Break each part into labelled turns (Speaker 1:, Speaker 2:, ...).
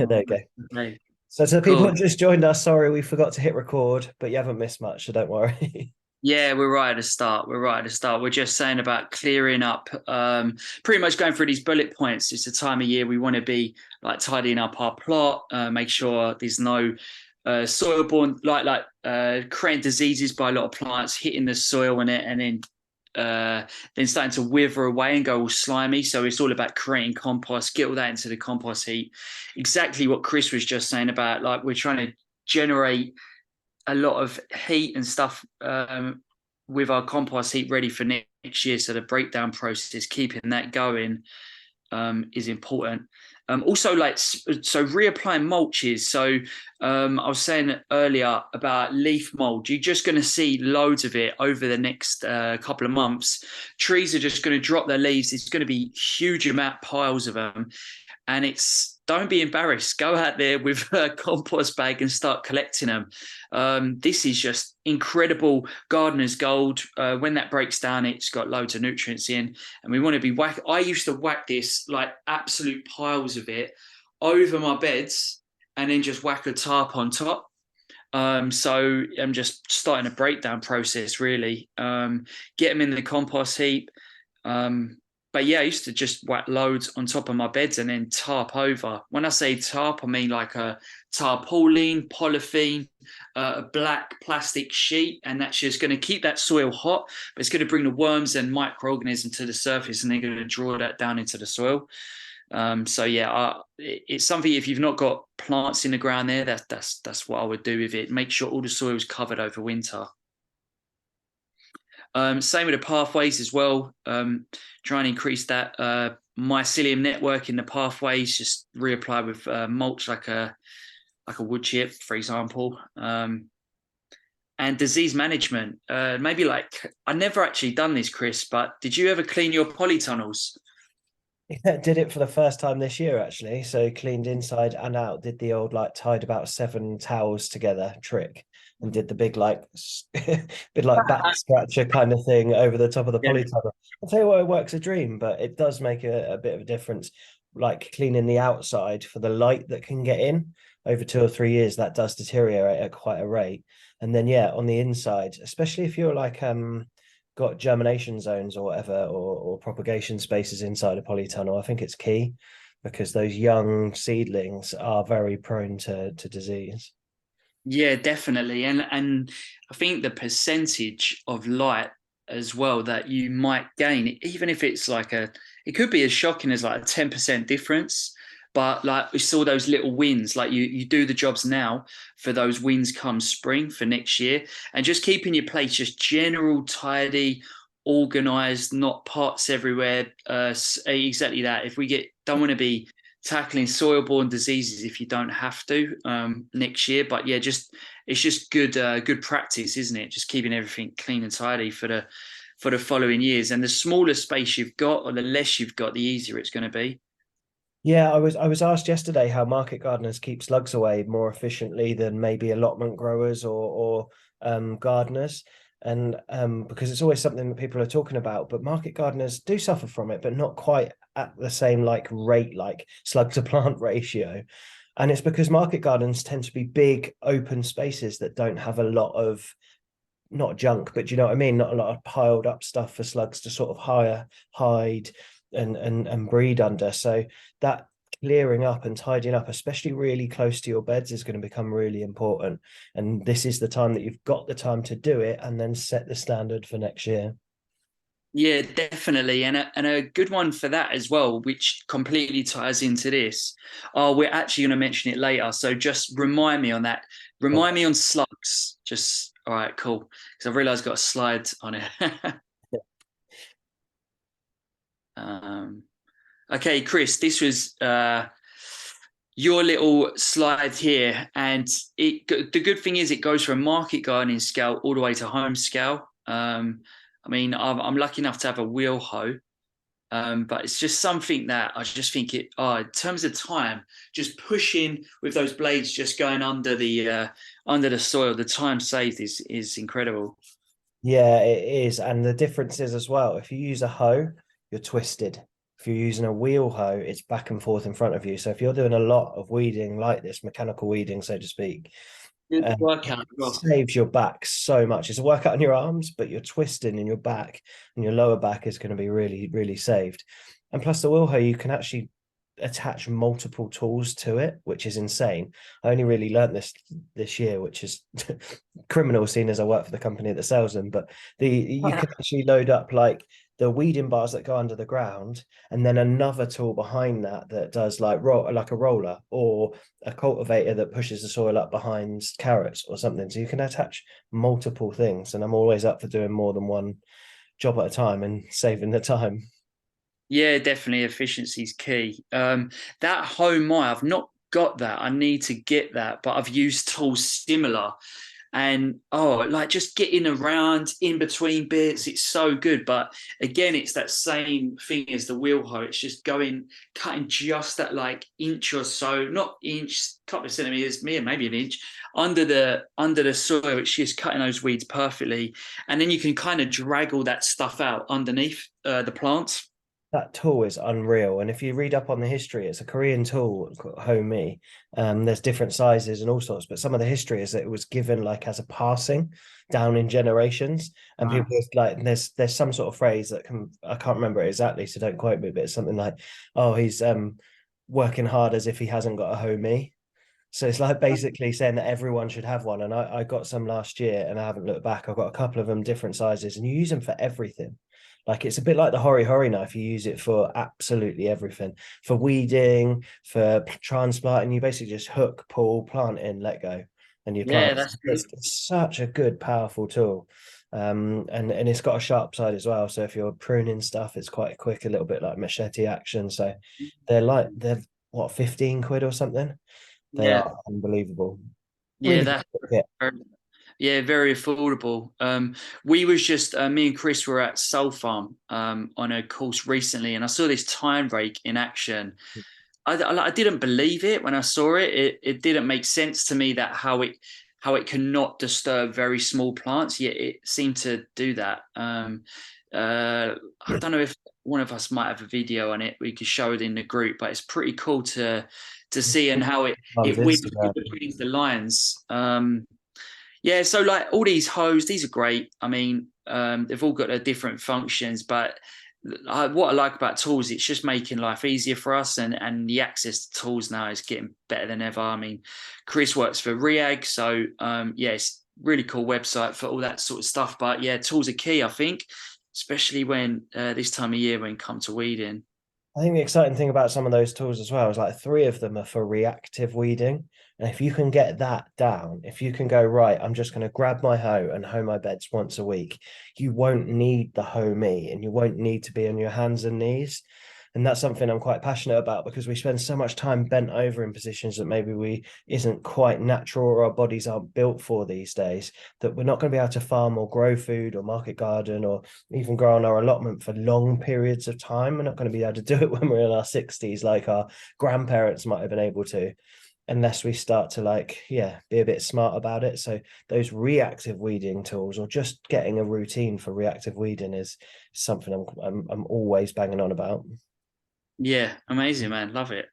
Speaker 1: There you go.
Speaker 2: Okay,
Speaker 1: So to the people
Speaker 2: cool.
Speaker 1: who just joined us, sorry we forgot to hit record, but you haven't missed much, so don't worry.
Speaker 2: Yeah, we're right at the start. We're right at the start. We're just saying about clearing up, pretty much going through these bullet points. It's the time of year we want to be like tidying up our plot, make sure there's no soil-borne creating diseases by a lot of plants hitting the soil in it, and then starting to wither away and go all slimy. So it's all about creating compost, get all that into the compost heap. Exactly what Chris was just saying about like we're trying to generate a lot of heat and stuff with our compost heap ready for next year. So the breakdown process, keeping that going, is important. Also, so reapplying mulches. So I was saying earlier about leaf mold. You're just going to see loads of it over the next couple of months. Trees are just going to drop their leaves. It's going to be huge amount piles of them, and it's don't be embarrassed. Go out there with a compost bag and start collecting them. This is just incredible gardener's gold. When that breaks down, it's got loads of nutrients in, and we want to be whack. I used to whack this like absolute piles of it over my beds, and then just whack a tarp on top. So I'm just starting a breakdown process, really. Get them in the compost heap. Um, but yeah, I used to just whack loads on top of my beds and then tarp over. When I say tarp, I mean like a tarpaulin, polythene, a black plastic sheet, and that's just going to keep that soil hot, but it's going to bring the worms and microorganisms to the surface, and they're going to draw that down into the soil. So yeah, it's something. If you've not got plants in the ground there, that's what I would do with it. Make sure all the soil is covered over winter. Same with the pathways as well. Try and increase that mycelium network in the pathways. Just reapply with mulch like a wood chip, for example. And disease management. Maybe like I never actually done this, Chris, but did you ever clean your polytunnels?
Speaker 1: Yeah, did it for the first time this year actually. So cleaned inside and out, did the old like tied about seven towels together trick and did the big like bit like back scratcher kind of thing over the top of the
Speaker 2: Yeah.
Speaker 1: polytunnel. I'll tell you what, it works a dream, but it does make a bit of a difference. Like cleaning the outside for the light that can get in over 2 or 3 years, that does deteriorate at quite a rate. And then yeah, on the inside, especially if you're like got germination zones or whatever, or propagation spaces inside a polytunnel, I think it's key because those young seedlings are very prone to disease.
Speaker 2: Yeah, definitely. And I think the percentage of light as well that you might gain, even if it's like it could be as shocking as like a 10% difference. But like we saw those little wins, like you do the jobs now for those wins come spring for next year, and just keeping your place just general, tidy, organized, not pots everywhere. Exactly that. If we get don't want to be tackling soil-borne diseases if you don't have to next year. But yeah, just it's just good practice, isn't it? Just keeping everything clean and tidy for the following years. And the smaller space you've got, or the less you've got, the easier it's going to be.
Speaker 1: Yeah, I was asked yesterday how market gardeners keep slugs away more efficiently than maybe allotment growers or gardeners. And because it's always something that people are talking about, but market gardeners do suffer from it, but not quite at the same like rate, like slug to plant ratio. And it's because market gardens tend to be big open spaces that don't have a lot of not junk, but you know what I mean? Not a lot of piled up stuff for slugs to sort of hide and breed under. So that clearing up and tidying up, especially really close to your beds, is going to become really important. And this is the time that you've got the time to do it and then set the standard for next year.
Speaker 2: Yeah, definitely. And a good one for that as well, which completely ties into this. Oh, we're actually going to mention it later. So just remind me on that. Remind me on slugs. Just, all right, cool. Because I realized I've got a slide on it. um, okay, Chris, this was your little slide here. And the good thing is it goes from market gardening scale all the way to home scale. I mean, I'm lucky enough to have a wheel hoe. But it's just something that I just think in terms of time, just pushing with those blades just going under the soil, the time saved is incredible.
Speaker 1: Yeah, it is. And the difference is as well, if you use a hoe, you're twisted. If you're using a wheel hoe, it's back and forth in front of you. So if you're doing a lot of weeding like this, mechanical weeding, so to speak,
Speaker 2: Good workout
Speaker 1: it
Speaker 2: as well.
Speaker 1: saves your back so much. It's a workout on your arms, but you're twisting in your back, and your lower back is going to be really, really saved. And plus, the wheel hoe, you can actually attach multiple tools to it, which is insane. I only really learned this year, which is criminal, seeing as I work for the company that sells them. But you can actually load up like the weeding bars that go under the ground, and then another tool behind that that does like like a roller, or a cultivator that pushes the soil up behind carrots or something. So you can attach multiple things, and I'm always up for doing more than one job at a time and saving the time.
Speaker 2: Yeah, definitely efficiency is key. That home eye, I've not got that. I need to get that, but I've used tools similar. And like just getting around in between bits, it's so good. But again, it's that same thing as the wheel hoe. It's just cutting just that like inch or so, not inch, couple of centimeters, maybe an inch under the soil. It's just cutting those weeds perfectly, and then you can kind of drag all that stuff out underneath the plants.
Speaker 1: That tool is unreal. And if you read up on the history, it's a Korean tool called Homey. There's different sizes and all sorts, but some of the history is that it was given like as a passing down in generations. And
Speaker 2: Wow.
Speaker 1: people like there's some sort of phrase that I can't remember it exactly, so don't quote me, but it's something like, oh, he's working hard as if he hasn't got a Homey. So it's like basically saying that everyone should have one. And I got some last year and I haven't looked back. I've got a couple of them different sizes, and you use them for everything. Like it's a bit like the hori hori knife. You use it for absolutely everything, for weeding, for transplanting. You basically just hook, pull, plant in, let go, and you plant.
Speaker 2: Yeah, that's true.
Speaker 1: It's such a good, powerful tool. And it's got a sharp side as well. So if you're pruning stuff, it's quite quick, a little bit like machete action. So they're what, 15 quid or something. They
Speaker 2: Yeah,
Speaker 1: are unbelievable.
Speaker 2: yeah,
Speaker 1: Really good
Speaker 2: that's
Speaker 1: kit.
Speaker 2: very, yeah, very affordable. We was just me and Chris were at Soul Farm on a course recently, and I saw this time rake in action. I didn't believe it when I saw it. It didn't make sense to me that how it cannot disturb very small plants, yet it seemed to do that. I don't know if one of us might have a video on it. We could show it in the group, but it's pretty cool to see and how
Speaker 1: On
Speaker 2: it weaves
Speaker 1: Instagram.
Speaker 2: between the lines. Yeah, so like all these hoes, these are great. I mean, they've all got their different functions, but what I like about tools, it's just making life easier for us, and the access to tools now is getting better than ever. I mean, Chris works for Reag, so yeah, it's really cool website for all that sort of stuff. But yeah, tools are key, I think, especially when this time of year when it comes to weeding.
Speaker 1: I think the exciting thing about some of those tools as well is like three of them are for reactive weeding. And if you can get that down, if you can go, right, I'm just going to grab my hoe and hoe my beds once a week, you won't need the hoe me, and you won't need to be on your hands and knees. And that's something I'm quite passionate about, because we spend so much time bent over in positions that maybe we isn't quite natural, or our bodies aren't built for these days, that we're not going to be able to farm or grow food or market garden or even grow on our allotment for long periods of time. We're not going to be able to do it when we're in our 60s like our grandparents might have been able to, unless we start to like, yeah, be a bit smart about it. So those reactive weeding tools, or just getting a routine for reactive weeding, is something I'm always banging on about.
Speaker 2: Yeah, amazing, man. Love it.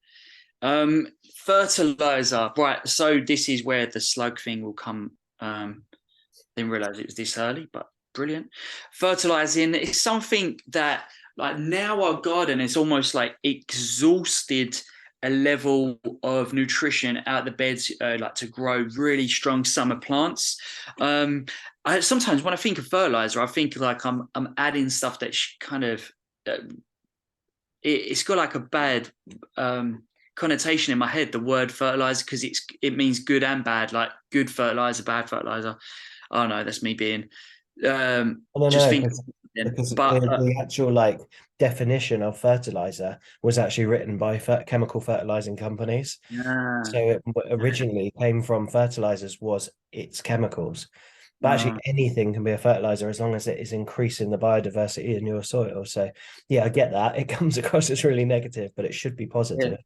Speaker 2: Fertilizer, right? So this is where the slug thing will come. Didn't realize it was this early, but brilliant. Fertilizing is something that, like, now our garden is almost like exhausted a level of nutrition out the beds, like to grow really strong summer plants. I sometimes when I think of fertilizer, I think like I'm adding stuff that's kind of it's got like a bad connotation in my head, the word fertilizer, because it means good and bad, like good fertilizer, bad fertilizer. Oh no, that's me being
Speaker 1: I don't
Speaker 2: just
Speaker 1: know,
Speaker 2: thinking.
Speaker 1: because
Speaker 2: But
Speaker 1: the actual like definition of fertilizer was actually written by chemical fertilizing companies. So
Speaker 2: yeah,
Speaker 1: it originally came from fertilizers, was its chemicals. But actually,
Speaker 2: uh,
Speaker 1: anything can be a fertilizer as long as it is increasing the biodiversity in your soil. So, yeah, I get that. It comes across as really negative, but it should be
Speaker 2: yeah.
Speaker 1: positive.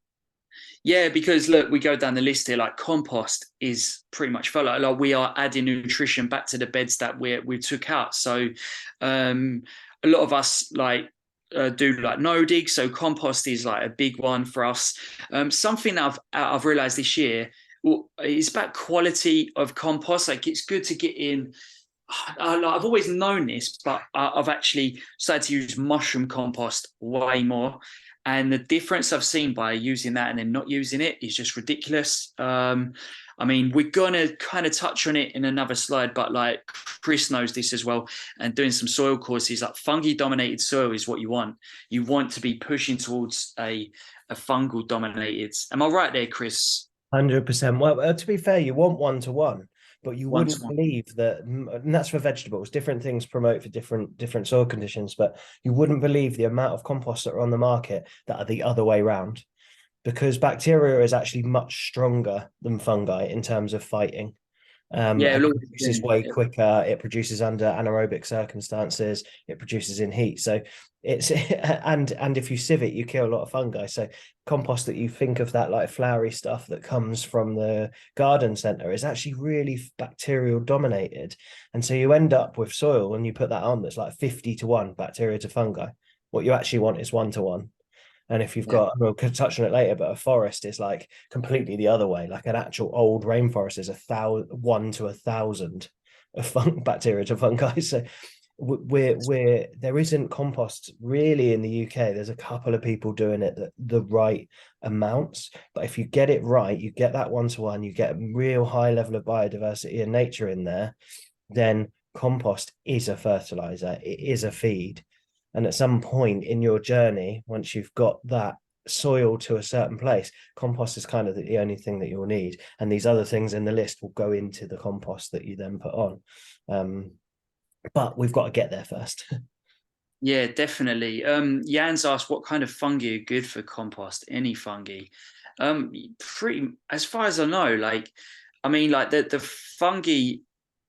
Speaker 2: Yeah, because look, we go down the list here. Like compost is pretty much fertile. Like we are adding nutrition back to the beds that we took out. So, a lot of us like do like no dig, so compost is like a big one for us. Something that I've realized this year, well, is about quality of compost. Like it's good to get in. I've always known this, but I've actually started to use mushroom compost way more. And the difference I've seen by using that and then not using it is just ridiculous. I mean, we're going to kind of touch on it in another slide, but like Chris knows this as well. And doing some soil courses, like fungi dominated soil is what you want. You want to be pushing towards a fungal dominated. Am I right there, Chris?
Speaker 1: 100%. Well, to be fair, you want one to one, but you
Speaker 2: One to
Speaker 1: wouldn't
Speaker 2: one.
Speaker 1: believe that, and that's for vegetables. Different things promote for different soil conditions, but you wouldn't believe the amount of composts that are on the market that are the other way round, because bacteria is actually much stronger than fungi in terms of fighting.
Speaker 2: Yeah,
Speaker 1: And
Speaker 2: look,
Speaker 1: it produces way quicker. It produces under anaerobic circumstances. It produces in heat. So it's and if you sieve it, you kill a lot of fungi. So compost that you think of that like flowery stuff that comes from the garden center is actually really bacterial dominated. And so you end up with soil when you put that on that's like 50-1 bacteria to fungi. What you actually want is 1-1. And if you've
Speaker 2: yeah.
Speaker 1: got, we'll touch on it later, but a forest is like completely the other way. Like an actual old rainforest is 1 to 1,000 of bacteria to fungi. So we're there isn't compost really in the UK. There's a couple of people doing it that the right amounts, but if you get it right, you get that 1-1, you get a real high level of biodiversity and nature in there, then compost is a fertilizer, it is a feed. And at some point in your journey, once you've got that soil to a certain place, compost is kind of the only thing that you'll need. And these other things in the list will go into the compost that you then put on. But we've got to get there first.
Speaker 2: Yeah, definitely. Jan's asked what kind of fungi are good for compost. Any fungi. Pretty as far as I know, like I mean, like the fungi,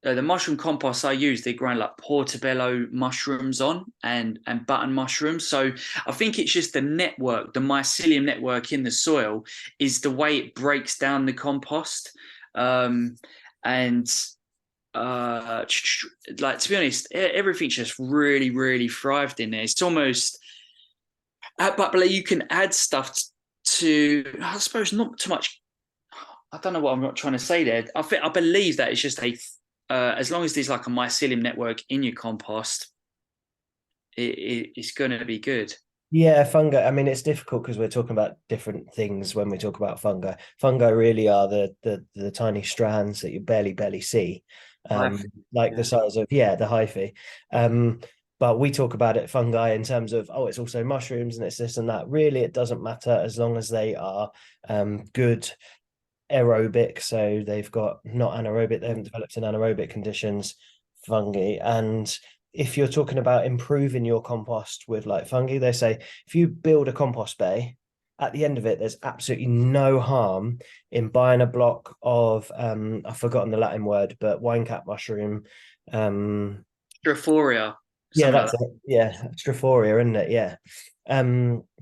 Speaker 2: the mushroom compost I use, they're growing like portobello mushrooms on and button mushrooms. So I think it's just the network, the mycelium network in the soil is the way it breaks down the compost. And like to be honest, everything's just really thrived in there. It's almost but like you can add stuff to, I suppose, not too much. I don't know what I'm not trying to say there. I believe that it's just a as long as there's like a mycelium network in your compost, it's going to be good.
Speaker 1: Yeah, fungi. I mean, it's difficult because we're talking about different things when we talk about fungi. Fungi really are the tiny strands that you barely see,
Speaker 2: I,
Speaker 1: like the
Speaker 2: yeah.
Speaker 1: size of, yeah, the hyphae. But we talk about it fungi in terms of, oh, it's also mushrooms and it's this and that. Really, it doesn't matter as long as they are good aerobic. So they've got not anaerobic, they haven't developed in anaerobic conditions, fungi. And if you're talking about improving your compost with like fungi, they say if you build a compost bay, at the end of it, there's absolutely no harm in buying a block of I've forgotten the Latin word, but wine cap mushroom.
Speaker 2: Strophoria,
Speaker 1: Yeah,
Speaker 2: something like
Speaker 1: that's
Speaker 2: that.
Speaker 1: it. Yeah, Strophoria, isn't it? Yeah.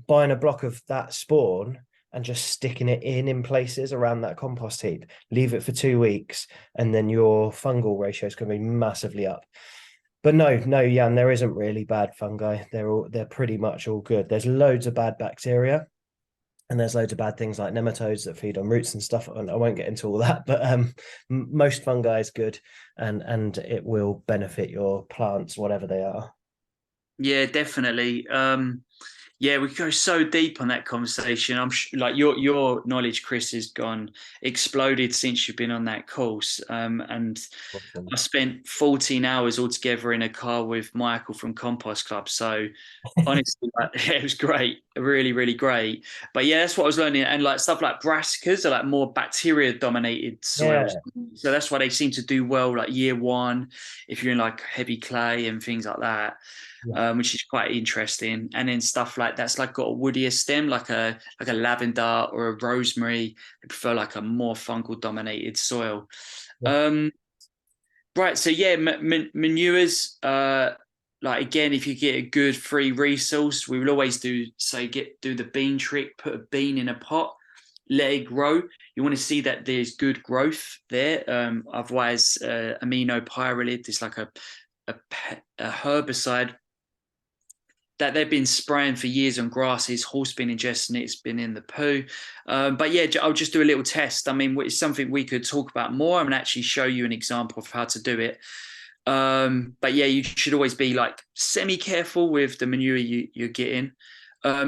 Speaker 1: Buying a block of that spawn and just sticking it in places around that compost heap. Leave it for 2 weeks, and then your fungal ratio is going to be massively up. But no, Jan, there isn't really bad fungi. They're pretty much all good. There's loads of bad bacteria, and there's loads of bad things like nematodes that feed on roots and stuff. And I won't get into all that, but most fungi is good, and it will benefit your plants, whatever they are.
Speaker 2: Yeah, definitely. Yeah, we go so deep on that conversation. Like your knowledge, Chris, has gone exploded since you've been on that course. And
Speaker 1: Awesome.
Speaker 2: I spent 14 hours altogether in a car with Michael from Compost Club. So honestly, like, yeah, it was great, really great. But yeah, that's what I was learning. And like stuff like brassicas are like more bacteria dominated soils,
Speaker 1: Yeah.
Speaker 2: so that's why they seem to do well like year one if you're in like heavy clay and things like that,
Speaker 1: Yeah.
Speaker 2: which is quite interesting. And then stuff like that's like got a woodier stem, like a lavender or a rosemary. They prefer like a more fungal dominated soil.
Speaker 1: Yeah.
Speaker 2: Um, right, so yeah, manures. Like again, if you get a good free resource, we will always do do the bean trick. Put a bean in a pot, let it grow. You want to see that there's good growth there. Otherwise, aminopyralid is like a herbicide that they've been spraying for years on grasses. Horse been ingesting it. It's been in the poo. But yeah, I'll just do a little test. I mean, it's something we could talk about more and actually show you an example of how to do it. But yeah, you should always be like semi-careful with the manure you're getting.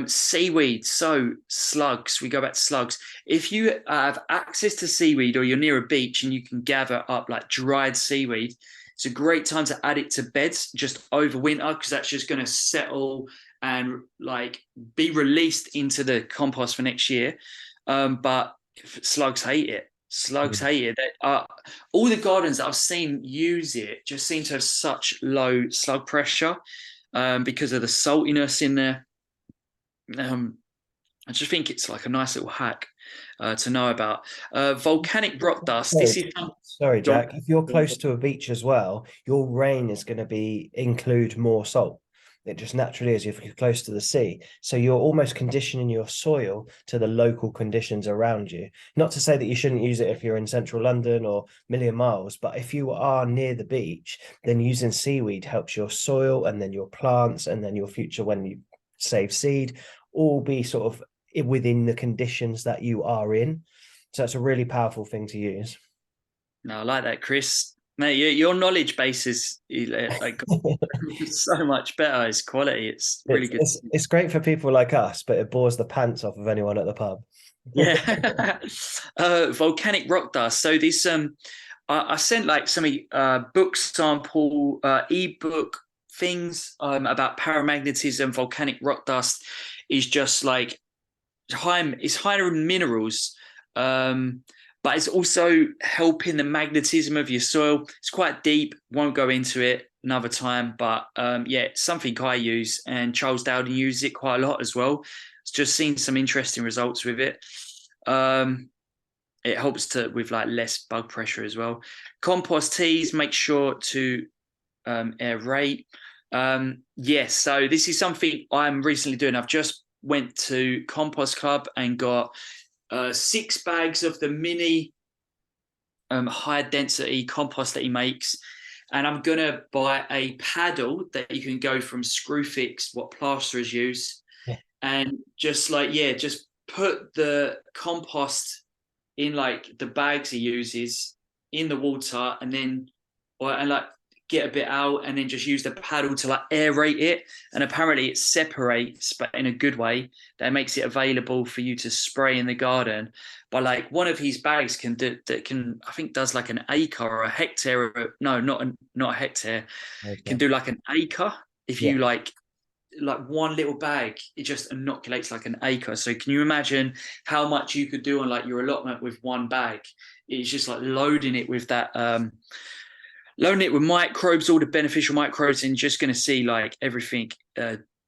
Speaker 2: Seaweed, so slugs, we go back to slugs. If you have access to seaweed or you're near a beach and you can gather up like dried seaweed, it's a great time to add it to beds just over winter, because that's just going to settle and like be released into the compost for next year. But slugs hate it. Slugs hate it. All the gardens that I've seen use it just seem to have such low slug pressure because of the saltiness in there. I just think it's like a nice little hack to know about. Volcanic rock dust.
Speaker 1: Sorry, Jack. If you're close to a beach as well, your rain is going to include more salt. It just naturally is if you're close to the sea. So you're almost conditioning your soil to the local conditions around you. Not to say that you shouldn't use it if you're in central London or a million miles, but if you are near the beach, then using seaweed helps your soil and then your plants and then your future when you save seed all be sort of within the conditions that you are in. So it's a really powerful thing to use.
Speaker 2: No, I like that, Chris. Mate, your knowledge base is like so much better. It's quality. It's really good.
Speaker 1: It's great for people like us, but it bores the pants off of anyone at the pub.
Speaker 2: Yeah. Volcanic rock dust. So this I sent like some book sample ebook things about paramagnetism. Volcanic rock dust is just like it's higher in minerals, but it's also helping the magnetism of your soil. It's quite deep. Won't go into it another time, but yeah, it's something I use, and Charles Dowden uses it quite a lot as well. It's just seen some interesting results with it. It helps with like less bug pressure as well. Compost teas, make sure to aerate. Yes, so this is something I'm recently doing. I've just went to Compost Club and got 6 bags of the mini high density compost that he makes. And I'm going to buy a paddle that you can go from Screwfix, what plasterers use. Yeah. And just put the compost in like the bags he uses in the water and then, get a bit out and then just use the paddle to like aerate it. And apparently it separates, but in a good way, that makes it available for you to spray in the garden. But like one of his bags I think does like an acre or a hectare. Or, no, not a hectare. Okay. Can do like an acre if you like one little bag, it just inoculates like an acre. So can you imagine how much you could do on like your allotment with one bag? It's just like loading it with that loading it with microbes, all the beneficial microbes, and you're just going to see like everything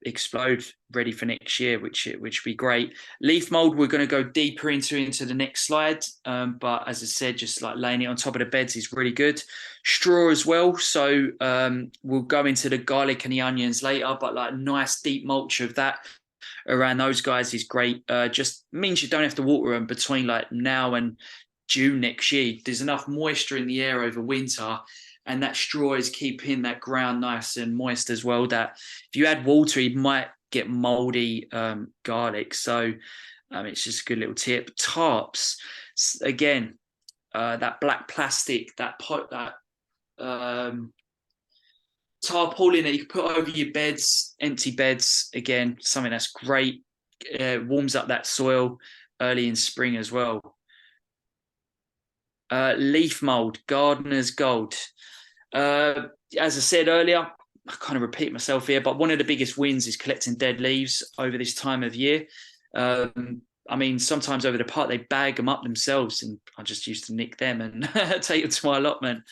Speaker 2: explode ready for next year, which would be great. Leaf mold, we're going to go deeper into the next slide. But as I said, just like laying it on top of the beds is really good. Straw as well. So we'll go into the garlic and the onions later, but like nice deep mulch of that around those guys is great. Just means you don't have to water them between like now and June next year. There's enough moisture in the air over winter. And that straw is keeping that ground nice and moist as well, that if you add water, you might get moldy garlic. So it's just a good little tip. Tarps, again, that black plastic, that tarpaulin that you can put over your beds, empty beds, again, something that's great. Warms up that soil early in spring as well. Leaf mold, gardener's gold. As I said earlier, I kind of repeat myself here, but one of the biggest wins is collecting dead leaves over this time of year. I mean, sometimes over the park, they bag them up themselves, and I just used to nick them and take them to my allotment.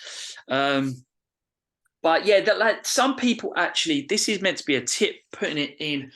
Speaker 2: But yeah, like some people actually, this is meant to be a tip, putting it in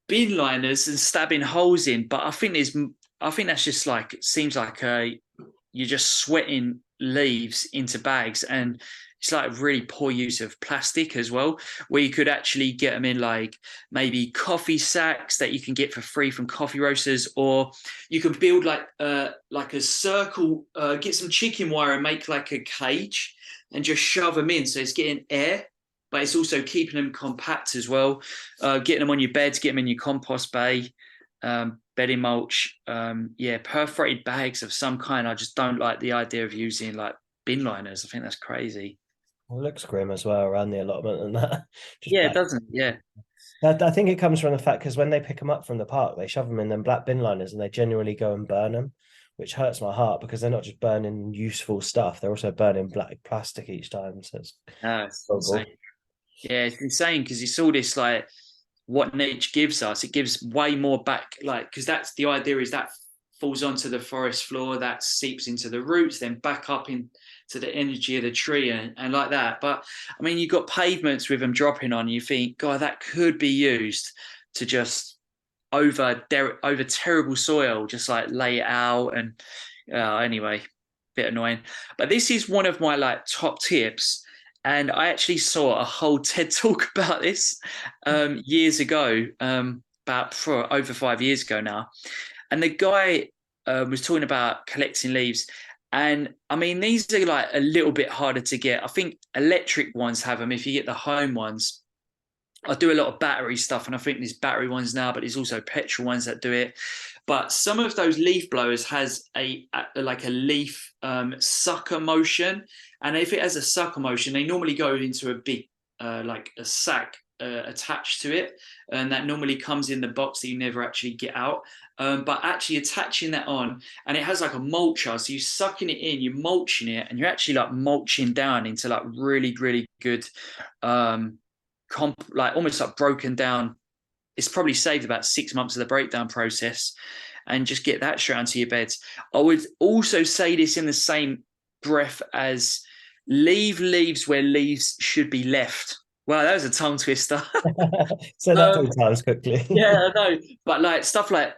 Speaker 2: bin liners and stabbing holes in. But I think that's just like, it seems like you're just sweating leaves into bags, and it's like really poor use of plastic as well, where you could actually get them in like maybe coffee sacks that you can get for free from coffee roasters, or you can build like a circle, get some chicken wire and make like a cage and just shove them in. So it's getting air but it's also keeping them compact as well. Getting them on your beds, get them in your compost bay, bedding mulch. Yeah, perforated bags of some kind. I just don't like the idea of using like bin liners. I think that's crazy.
Speaker 1: It looks grim as well around the allotment and that. Just
Speaker 2: Yeah, it
Speaker 1: back.
Speaker 2: doesn't. Yeah.
Speaker 1: I think it comes from the fact because when they pick them up from the park, they shove them in them black bin liners and they genuinely go and burn them, which hurts my heart because they're not just burning useful stuff; they're also burning black plastic each time. So it's
Speaker 2: It's
Speaker 1: horrible.
Speaker 2: insane. Yeah, it's insane because it's all this like what nature gives us. It gives way more back, like because that's the idea is that falls onto the forest floor, that seeps into the roots, then back up into the energy of the tree and like that. But I mean, you've got pavements with them dropping on. You think, God, that could be used to just over terrible soil, just like lay it out. And anyway, bit annoying. But this is one of my like top tips. And I actually saw a whole TED talk about this years ago, about for over 5 years ago now. And the guy was talking about collecting leaves. And I mean, these are like a little bit harder to get. I think electric ones have them. If you get the home ones, I do a lot of battery stuff, and I think there's battery ones now, but there's also petrol ones that do it. But some of those leaf blowers has a like a leaf sucker motion, and if it has a sucker motion, they normally go into a big like a sack attached to it, and that normally comes in the box that you never actually get out. But actually attaching that on, and it has like a mulcher, so you're sucking it in, you're mulching it, and you're actually like mulching down into like really, really good like almost like broken down. It's probably saved about 6 months of the breakdown process, and just get that straight onto your beds. I would also say this in the same breath as leave leaves where leaves should be left. Wow, that was a tongue twister.
Speaker 1: So that
Speaker 2: um,
Speaker 1: three times quickly.
Speaker 2: yeah, I know, but like stuff like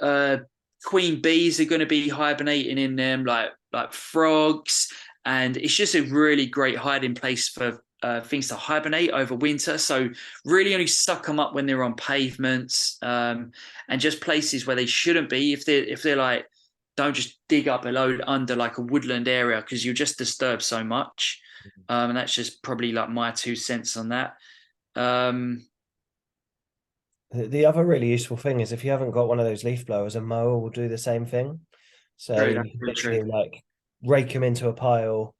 Speaker 2: queen bees are going to be hibernating in them, like frogs, and it's just a really great hiding place for things to hibernate over winter. So really only suck them up when they're on pavements, and just places where they shouldn't be. If they're like, don't just dig up a load under like a woodland area because you just disturb so much. And that's just probably like my 2 cents on that. Um,
Speaker 1: The other really useful thing is if you haven't got one of those leaf blowers, a mower will do the same thing. So
Speaker 2: True,
Speaker 1: you
Speaker 2: that's
Speaker 1: can
Speaker 2: very true.
Speaker 1: literally like rake them into a pile,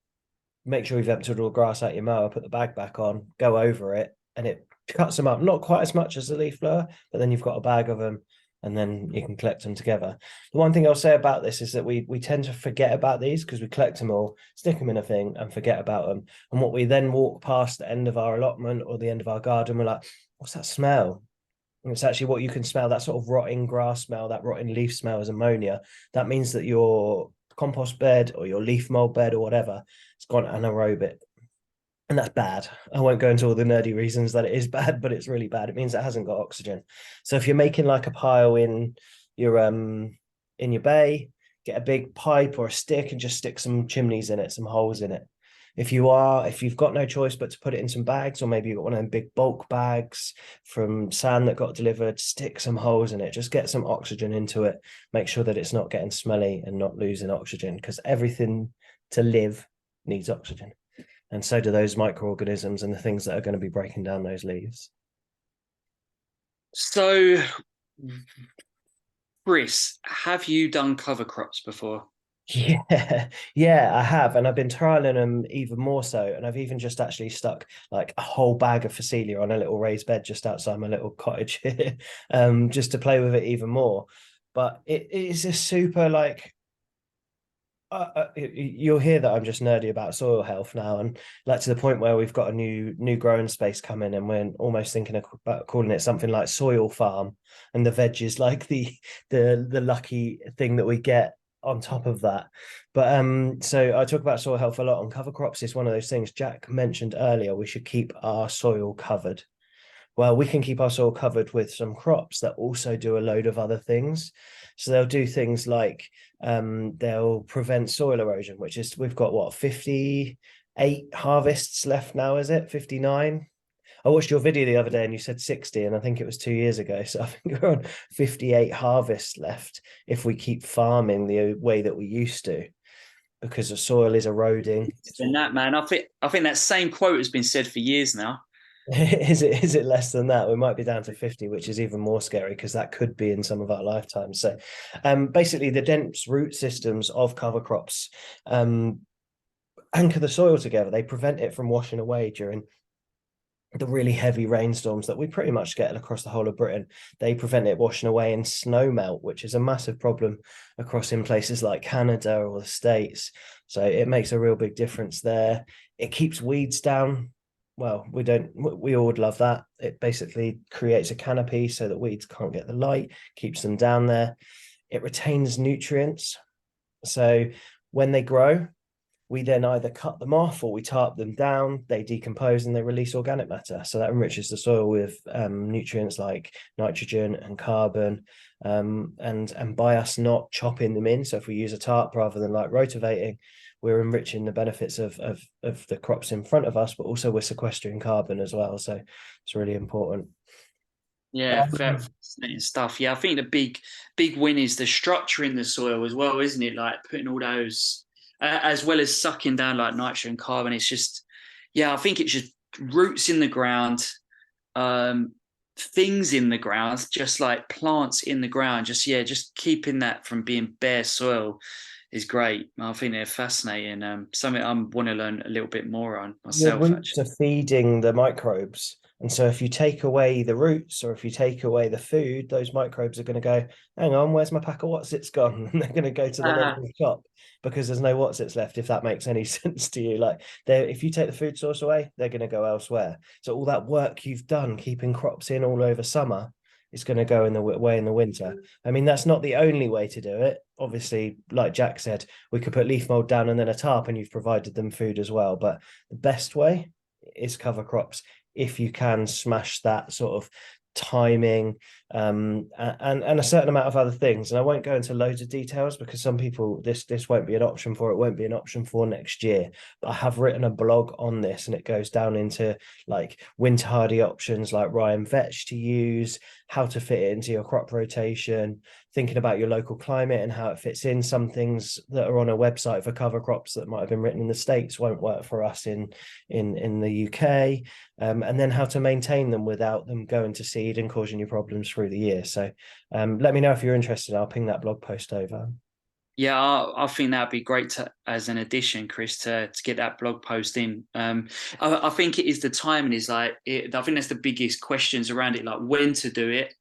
Speaker 1: make sure you've emptied all the grass out your mower, put the bag back on, go over it, and it cuts them up. Not quite as much as the leaf blower, but then you've got a bag of them, and then you can collect them together. The one thing I'll say about this is that we tend to forget about these because we collect them all, stick them in a thing, and forget about them. And what we then walk past the end of our allotment or the end of our garden, we're like, "What's that smell?" And it's actually what you can smell, that sort of rotting grass smell, that rotting leaf smell is ammonia. That means that your compost bed or your leaf mold bed or whatever, it's gone anaerobic. And that's bad. I won't go into all the nerdy reasons that it is bad, but it's really bad. It means it hasn't got oxygen. So if you're making like a pile in your bay, get a big pipe or a stick and just stick some chimneys in it, some holes in it. If you've got no choice but to put it in some bags, or maybe you've got one of them big bulk bags from sand that got delivered, stick some holes in it, just get some oxygen into it, make sure that it's not getting smelly and not losing oxygen, because everything to live needs oxygen. And so do those microorganisms and the things that are going to be breaking down those leaves.
Speaker 2: So, Chris, have you done cover crops before?
Speaker 1: Yeah, yeah, I have, and I've been trialing them even more so. And I've even just actually stuck like a whole bag of Phacelia on a little raised bed just outside my little cottage here, just to play with it even more. But it is a super like you'll hear that I'm just nerdy about soil health now, and like to the point where we've got a new growing space coming, and we're almost thinking about calling it something like soil farm, and the veg is like the lucky thing that we get on top of that. But so I talk about soil health a lot on cover crops. It's one of those things Jack mentioned earlier. We should keep our soil covered. Well, we can keep our soil covered with some crops that also do a load of other things. So they'll do things like they'll prevent soil erosion, which is we've got what 58 harvests left now, is it 59? I watched your video the other day and you said 60, and I think it was 2 years ago. So I think we're on 58 harvests left if we keep farming the way that we used to, because the soil is eroding.
Speaker 2: And that man, I think that same quote has been said for years now.
Speaker 1: Is it less than that? We might be down to 50, which is even more scary because that could be in some of our lifetimes. So basically the dense root systems of cover crops anchor the soil together. They prevent it from washing away during the really heavy rainstorms that we pretty much get across the whole of Britain. They prevent it washing away in snow melt, which is a massive problem across in places like Canada or the States. So it makes a real big difference there. It keeps weeds down. Well, we all would love that. It basically creates a canopy so that weeds can't get the light, keeps them down there. It retains nutrients. So when they grow, we then either cut them off or we tarp them down, they decompose and they release organic matter. So that enriches the soil with nutrients like nitrogen and carbon. And by us not chopping them in, so if we use a tarp rather than like rotivating, we're enriching the benefits of the crops in front of us, but also we're sequestering carbon as well. So it's really important.
Speaker 2: Yeah, fascinating stuff. Yeah, I think the big win is the structure in the soil as well, isn't it? Like putting all those, as well as sucking down like nitrogen and carbon. It's just, yeah, I think it's just roots in the ground, things in the ground, just like plants in the ground. Just keeping that from being bare soil is great. I think they're fascinating. Something I want to learn a little bit more on
Speaker 1: Your
Speaker 2: myself,
Speaker 1: roots
Speaker 2: actually.
Speaker 1: are feeding the microbes. And so if you take away the roots or if you take away the food, those microbes are going to go, hang on, where's my pack of Wotsits gone? And they're going to go to the local shop because there's no Wotsits left, if that makes any sense to you. Like if you take the food source away, they're going to go elsewhere. So all that work you've done keeping crops in all over summer is going to go in the way in the winter. I mean, that's not the only way to do it. Obviously, like Jack said, we could put leaf mold down and then a tarp and you've provided them food as well. But the best way is cover crops if you can smash that sort of timing and a certain amount of other things. And I won't go into loads of details because some people this won't be an option for, it won't be an option for next year. But I have written a blog on this and it goes down into like winter hardy options like rye vetch to use, how to fit it into your crop rotation, thinking about your local climate and how it fits in. Some things that are on a website for cover crops that might have been written in the States won't work for us in the UK, and then how to maintain them without them going to seed and causing you problems through the year. So let me know if you're interested. I'll ping that blog post over.
Speaker 2: Yeah, I think that'd be great as an addition, Chris, to get that blog post in. I think it is the timing is like I think that's the biggest questions around it, like when to do it,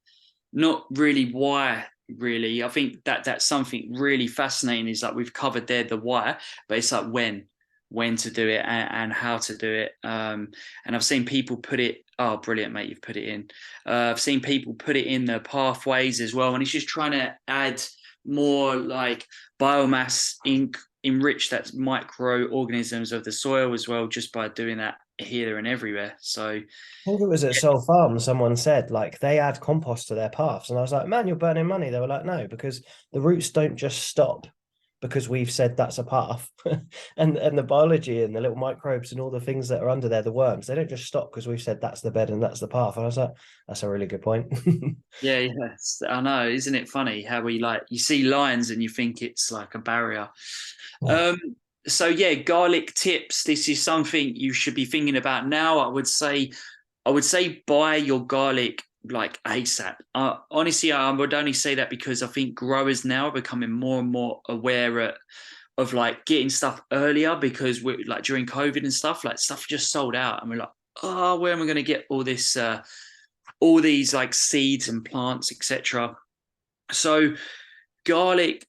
Speaker 2: not really why. Really, I think that's something really fascinating. Is like we've covered there the why, but it's like when to do it and how to do it. And I've seen people put it. Oh, brilliant, mate! You've put it in. I've seen people put it in the pathways as well, and it's just trying to add more like biomass enrich that microorganisms of the soil as well, just by doing that here and everywhere. So
Speaker 1: I think it was at Soul Farm, someone said like they add compost to their paths. And I was like, man, you're burning money. They were like, no, because the roots don't just stop because we've said that's a path. and the biology and the little microbes and all the things that are under there, the worms, they don't just stop because we've said that's the bed and that's the path. And I was like, that's a really good point.
Speaker 2: yeah, yes, I know. Isn't it funny how we like you see lines and you think it's like a barrier? Um, so yeah, garlic tips. This is something you should be thinking about now. I would say buy your garlic like ASAP. Honestly, I would only say that because I think growers now are becoming more and more aware of like getting stuff earlier because we're like during COVID and stuff, like stuff just sold out, and we're like, oh, where am I going to get all this? All these like seeds and plants, etc. So garlic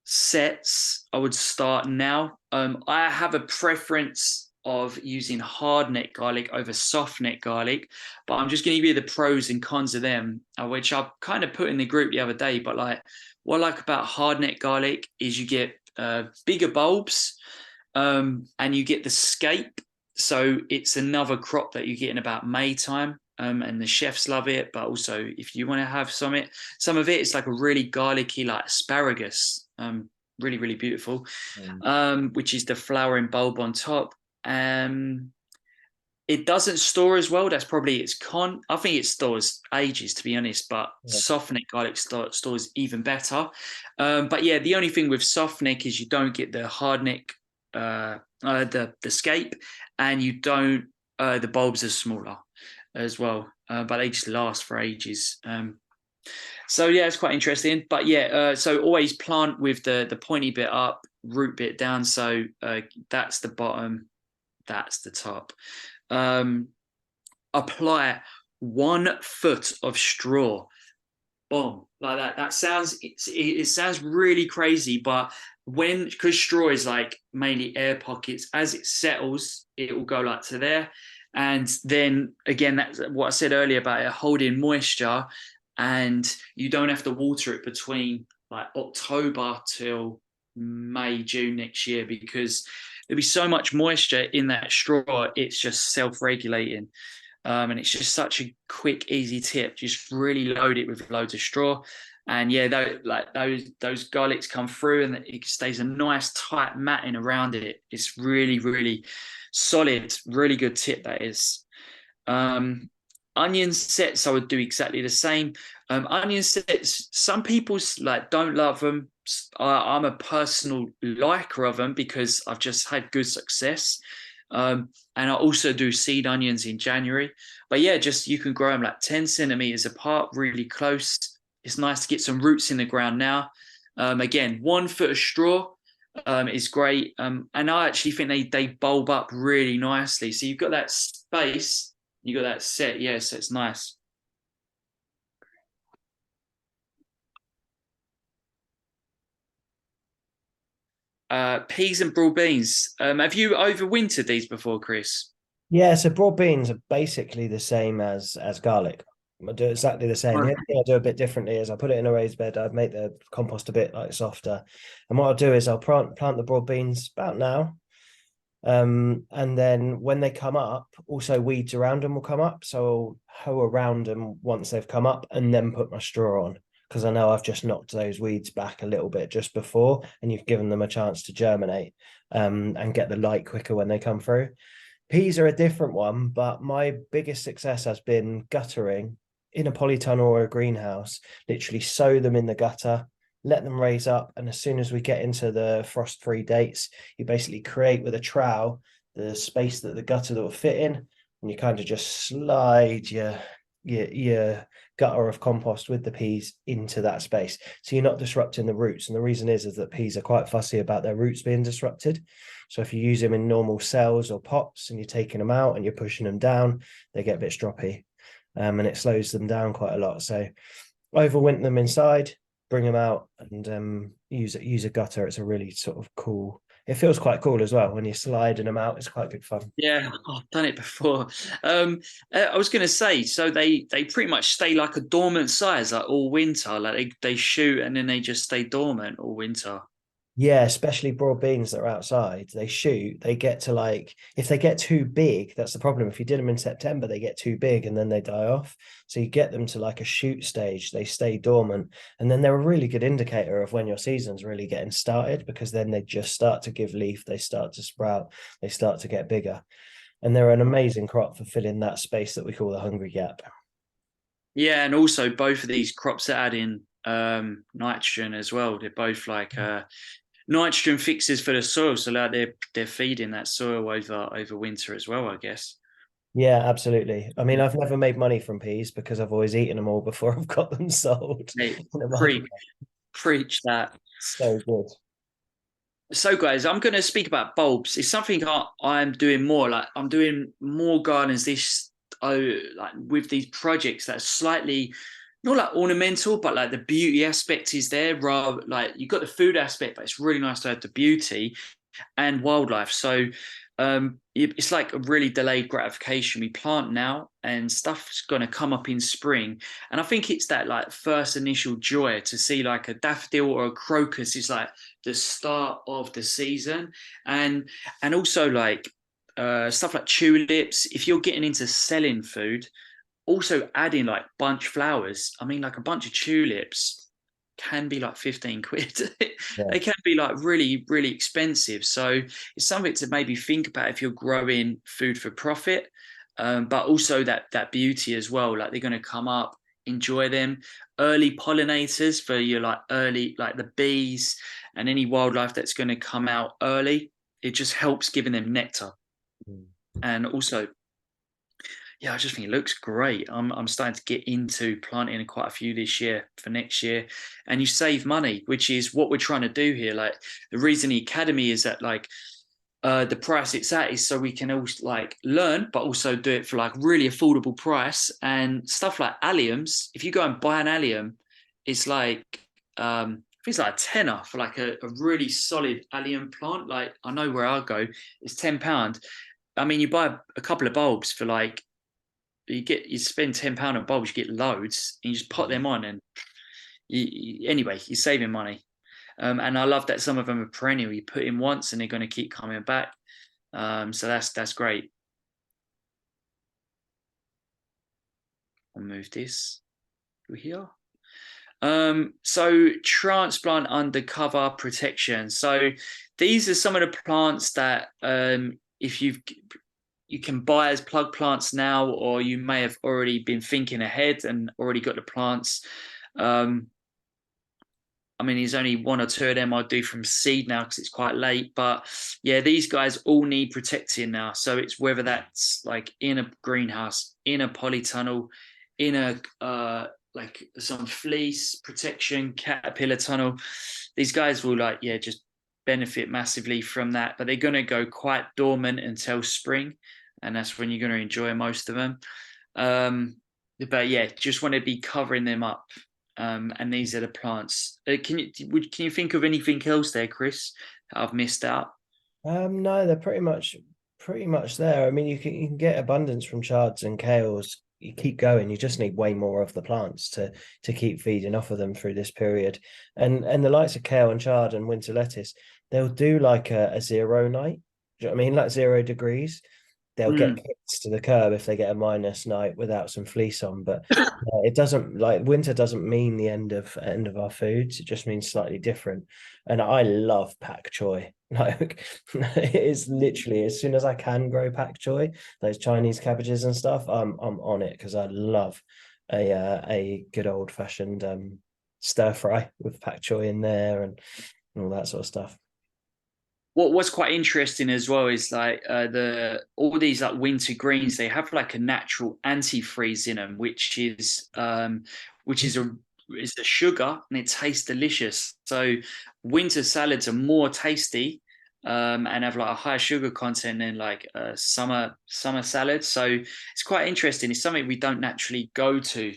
Speaker 2: sets, I would start now. I have a preference of using hard neck garlic over soft neck garlic, but I'm just going to give you the pros and cons of them, which I kind of put in the group the other day. But like, what I like about hard neck garlic is you get bigger bulbs, and you get the scape. So it's another crop that you get in about May time. And the chefs love it, but also if you want to have some of it, it's like a really garlicky, like asparagus, really, really beautiful, which is the flowering bulb on top. It doesn't store as well. That's probably its con. I think it stores ages, to be honest, but
Speaker 1: Yeah.
Speaker 2: soft neck garlic stores even better. But yeah, the only thing with soft neck is you don't get the hard neck, the scape, and you don't, the bulbs are smaller. as well, but they just last for ages. So yeah, it's quite interesting. But yeah, so always plant with the pointy bit up, root bit down. So that's the bottom, that's the top. Apply 1 foot of straw. Boom, like that. That sounds it sounds really crazy, but because straw is like mainly air pockets, as it settles, it will go like to there. And then again, that's what I said earlier about it holding moisture, and you don't have to water it between like October till May, June next year, because there'll be so much moisture in that straw, it's just self-regulating. And it's just such a quick, easy tip. Just really load it with loads of straw, and yeah, those garlics come through, and it stays a nice tight matting around it. It's really, really solid. Really good tip that is. Onion sets, I would do exactly the same. Onion sets, some people like don't love them. I'm a personal liker of them because I've just had good success. And I also do seed onions in January. But yeah, just you can grow them like 10 centimeters apart, really close. It's nice to get some roots in the ground now. Again, 1 foot of straw is great. And I actually think they bulb up really nicely. So you've got that space, you got that set. Yeah, so it's nice. Peas and broad beans. Have you overwintered these before, Chris?
Speaker 1: Yeah, so broad beans are basically the same as garlic. I do exactly the same. The only thing I do a bit differently is I put it in a raised bed. I'd make the compost a bit like softer, and what I'll do is I'll plant the broad beans about now. And then when they come up, also weeds around them will come up. So I'll hoe around them once they've come up, and then put my straw on, because I know I've just knocked those weeds back a little bit just before, and you've given them a chance to germinate and get the light quicker when they come through. Peas are a different one, but my biggest success has been guttering in a polytunnel or a greenhouse. Literally sow them in the gutter, let them raise up, and as soon as we get into the frost-free dates, you basically create with a trowel the space that the gutter that will fit in, and you kind of just slide your gutter of compost with the peas into that space, so you're not disrupting the roots. And the reason is that peas are quite fussy about their roots being disrupted. So if you use them in normal cells or pots and you're taking them out and you're pushing them down, they get a bit stroppy, and it slows them down quite a lot. So overwinter them inside, bring them out, and use a gutter. It's a really sort of cool. It feels quite cool as well when you're sliding them out. It's quite good fun.
Speaker 2: Yeah, I've done it before. I was going to say, so they pretty much stay like a dormant size like all winter. Like they shoot and then they just stay dormant all winter.
Speaker 1: Yeah, especially broad beans that are outside, they shoot, they get to like, if they get too big, that's the problem. If you did them in September, they get too big and then they die off. So you get them to like a shoot stage, they stay dormant. And then they're a really good indicator of when your season's really getting started, because then they just start to give leaf, they start to sprout, they start to get bigger. And they're an amazing crop for filling that space that we call the hungry gap.
Speaker 2: Yeah, and also both of these crops add in nitrogen as well. They're both like nitrogen fixes for the soil, so like they're feeding that soil over winter as well, I guess.
Speaker 1: Yeah, absolutely. I mean, I've never made money from peas because I've always eaten them all before I've got them sold
Speaker 2: Hey,
Speaker 1: in the market.
Speaker 2: preach that.
Speaker 1: So good.
Speaker 2: So, guys, I'm going to speak about bulbs. It's something I'm doing more. Like I'm doing more gardens like with these projects that are slightly not like ornamental, but like the beauty aspect is there. Rather, like you got the food aspect, but it's really nice to have the beauty and wildlife. So it's like a really delayed gratification. We plant now and stuff's going to come up in spring. And I think it's that like first initial joy to see like a daffodil or a crocus is like the start of the season. And also like stuff like tulips, if you're getting into selling food, also adding like bunch flowers. I mean, like a bunch of tulips can be like 15 quid.
Speaker 1: Yeah.
Speaker 2: They can be like really, really expensive. So it's something to maybe think about if you're growing food for profit, but also that beauty as well. Like they're going to come up, enjoy them. Early pollinators for your like early, like the bees and any wildlife that's going to come out early. It just helps giving them nectar.
Speaker 1: Mm.
Speaker 2: And also yeah, I just think it looks great. I'm starting to get into planting quite a few this year for next year, and you save money, which is what we're trying to do here. Like the reason the academy is at like the price it's at is so we can also like learn, but also do it for like really affordable price and stuff like alliums. If you go and buy an allium, it's like I think it's like a tenner for like a really solid allium plant. Like I know where I go, it's £10. I mean, you buy a couple of bulbs for like you spend £10 on bulbs, you get loads, and you just pot them on, and anyway, you're saving money. And I love that some of them are perennial. You put in once, and they're going to keep coming back. So that's great. I'll move this here. So transplant undercover protection. So these are some of the plants that if you can buy as plug plants now, or you may have already been thinking ahead and already got the plants. I mean, there's only one or two of them I'll do from seed now because it's quite late. But yeah, these guys all need protecting now. So it's whether that's like in a greenhouse, in a polytunnel, in a like some fleece protection, caterpillar tunnel. These guys will like, yeah, just benefit massively from that. But they're going to go quite dormant until spring. And that's when you're going to enjoy most of them. But yeah, just want to be covering them up. And these are the plants. Can you think of anything else there, Chris, that I've missed out?
Speaker 1: No, they're pretty much there. I mean, you can get abundance from chards and kales. You keep going. You just need way more of the plants to keep feeding off of them through this period. And the likes of kale and chard and winter lettuce, they'll do like a 0 night. Do you know what I mean? Like 0 degrees. They'll get
Speaker 2: Mm.
Speaker 1: kicked to the curb if they get a minus night without some fleece on. But it doesn't, like, winter doesn't mean the end of our foods. It just means slightly different. And I love pak choi. Like it is literally as soon as I can grow pak choi, those Chinese cabbages and stuff, I'm on it because I love a good old fashioned stir fry with pak choi in there and all that sort of stuff.
Speaker 2: What's quite interesting as well is like the all these like winter greens, they have like a natural antifreeze in them, which is a sugar and it tastes delicious. So winter salads are more tasty and have like a higher sugar content than like summer salads. So it's quite interesting. It's something we don't naturally go to.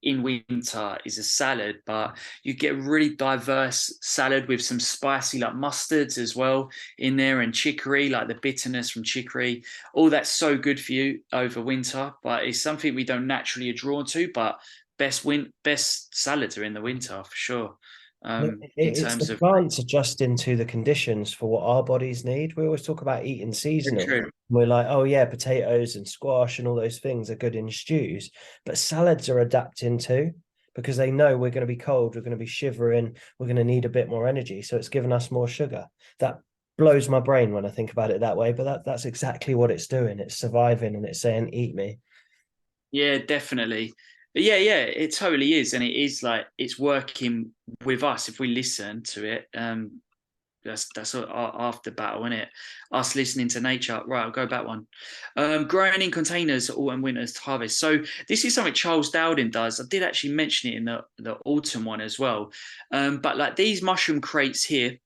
Speaker 2: In winter is a salad, but you get a really diverse salad with some spicy like mustards as well in there and chicory, like the bitterness from chicory. All that's so good for you over winter, but it's something we don't naturally are drawn to. But best salads are in the winter for sure. In
Speaker 1: It's the
Speaker 2: terms of
Speaker 1: plants adjusting to the conditions for what our bodies need. We always talk about eating
Speaker 2: very
Speaker 1: seasonal.
Speaker 2: true.
Speaker 1: We're like, oh yeah, potatoes and squash and all those things are good in stews, but salads are adapting too because they know we're going to be cold, we're going to be shivering, we're going to need a bit more energy. So it's giving us more sugar. That blows my brain when I think about it that way, but that's exactly what it's doing. It's surviving and it's saying, eat me.
Speaker 2: Yeah, definitely. But yeah, it totally is, and it is like it's working with us if we listen to it. That's after battle, isn't it? Us listening to nature. Right, I'll go back one. Growing in containers, autumn, winter's harvest. So this is something Charles Dowding does. I did actually mention it in the autumn one as well. But like these mushroom crates here,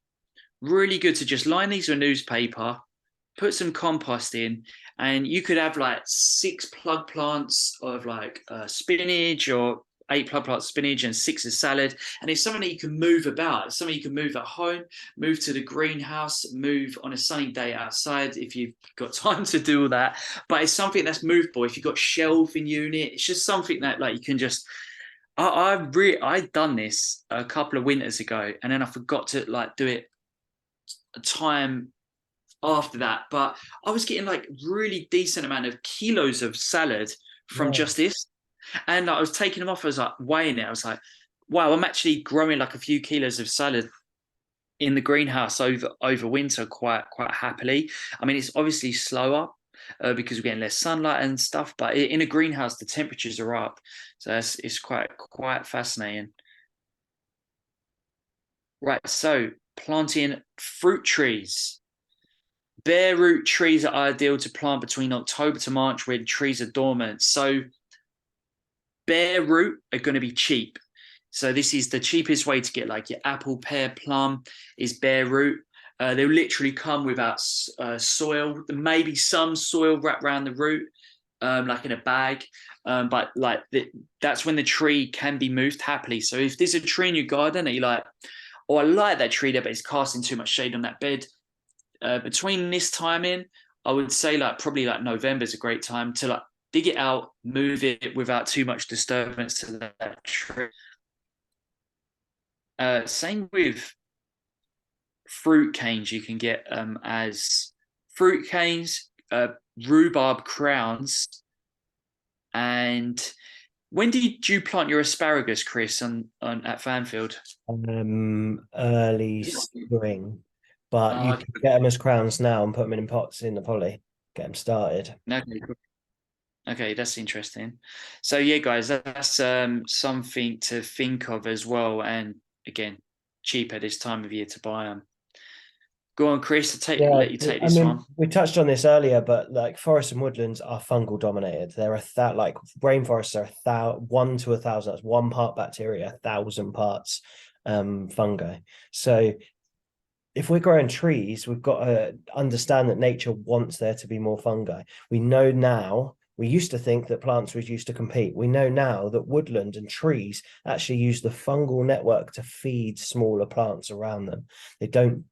Speaker 2: really good to just line these with newspaper, put some compost in, and you could have like 6 plug plants of like spinach or 8 plug plants of spinach and 6 of salad. And it's something that you can move about. It's something you can move at home, move to the greenhouse, move on a sunny day outside if you've got time to do all that. But it's something that's movable. If you've got shelving unit, it's just something that like you can just I done this a couple of winters ago and then I forgot to like do it a time after that. But I was getting like really decent amount of kilos of salad from
Speaker 1: Yeah.
Speaker 2: just this. And I was taking them off. I was like weighing it. I was like, wow, I'm actually growing like a few kilos of salad in the greenhouse over winter quite happily. I mean, it's obviously slower because we're getting less sunlight and stuff. But in a greenhouse, the temperatures are up, so it's quite fascinating. Right, so planting fruit trees. bare root trees are ideal to plant between October to March when trees are dormant. So bare root are going to be cheap. So this is the cheapest way to get like your apple, pear, plum is bare root. They'll literally come without soil, maybe some soil wrapped around the root, like in a bag. But like that's when the tree can be moved happily. So if there's a tree in your garden that you're like, oh, I like that tree there, but it's casting too much shade on that bed. Between this timing, I would say like probably like November is a great time to like dig it out, move it without too much disturbance to that tree. Same with fruit canes. You can get as fruit canes, rhubarb crowns. And when did you plant your asparagus, Chris, on at Fanfield?
Speaker 1: Early spring, but you
Speaker 2: Oh,
Speaker 1: can get them as crowns now and put them in pots in the poly. Get them started.
Speaker 2: okay. Okay, that's interesting. So yeah, guys, that's something to think of as well. And again, cheap at this time of year to buy them. Go on, Chris.
Speaker 1: Yeah,
Speaker 2: Let you take
Speaker 1: I
Speaker 2: this
Speaker 1: mean,
Speaker 2: one.
Speaker 1: we touched on this earlier, but like forests and woodlands are fungal dominated. There are that like rainforests are 1 to 1,000. That's 1 part bacteria, 1,000 parts fungi. So if we're growing trees, we've got to understand that nature wants there to be more fungi. We know now. We used to think that plants was used to compete. We know now that woodland and trees actually use the fungal network to feed smaller plants around them. They don't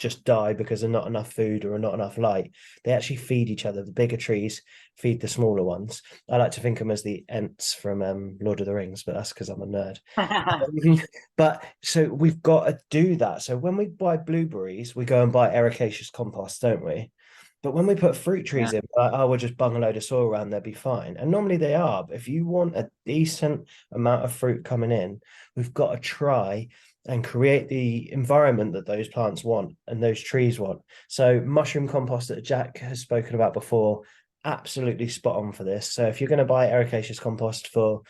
Speaker 1: just die because there's not enough food or not enough light. They actually feed each other. The bigger trees feed the smaller ones. I like to think of them as the Ents from Lord of the Rings, but that's because I'm a nerd. But so we've got to do that. So when we buy blueberries, we go and buy ericaceous compost, don't we? But when we put fruit trees
Speaker 2: Yeah.
Speaker 1: in, like, oh, we'll just bung a load of soil around, they'll be fine. And normally they are. But if you want a decent amount of fruit coming in, we've got to try and create the environment that those plants want and those trees want. So mushroom compost that Jack has spoken about before, absolutely spot on for this. So if you're going to buy ericaceous compost for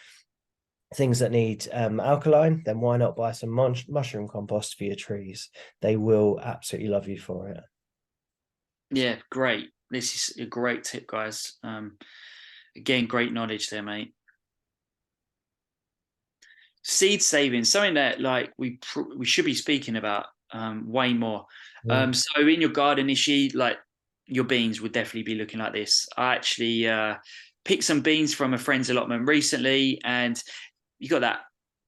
Speaker 1: things that need alkaline, then why not buy some mushroom compost for your trees? They will absolutely love you for it.
Speaker 2: Yeah, great. This is a great tip, guys. Again, great knowledge there, mate. Seed saving, something that like we should be speaking about way more. So in your garden, Ishi, like your beans would definitely be looking like this. I actually picked some beans from a friend's allotment recently, and you got that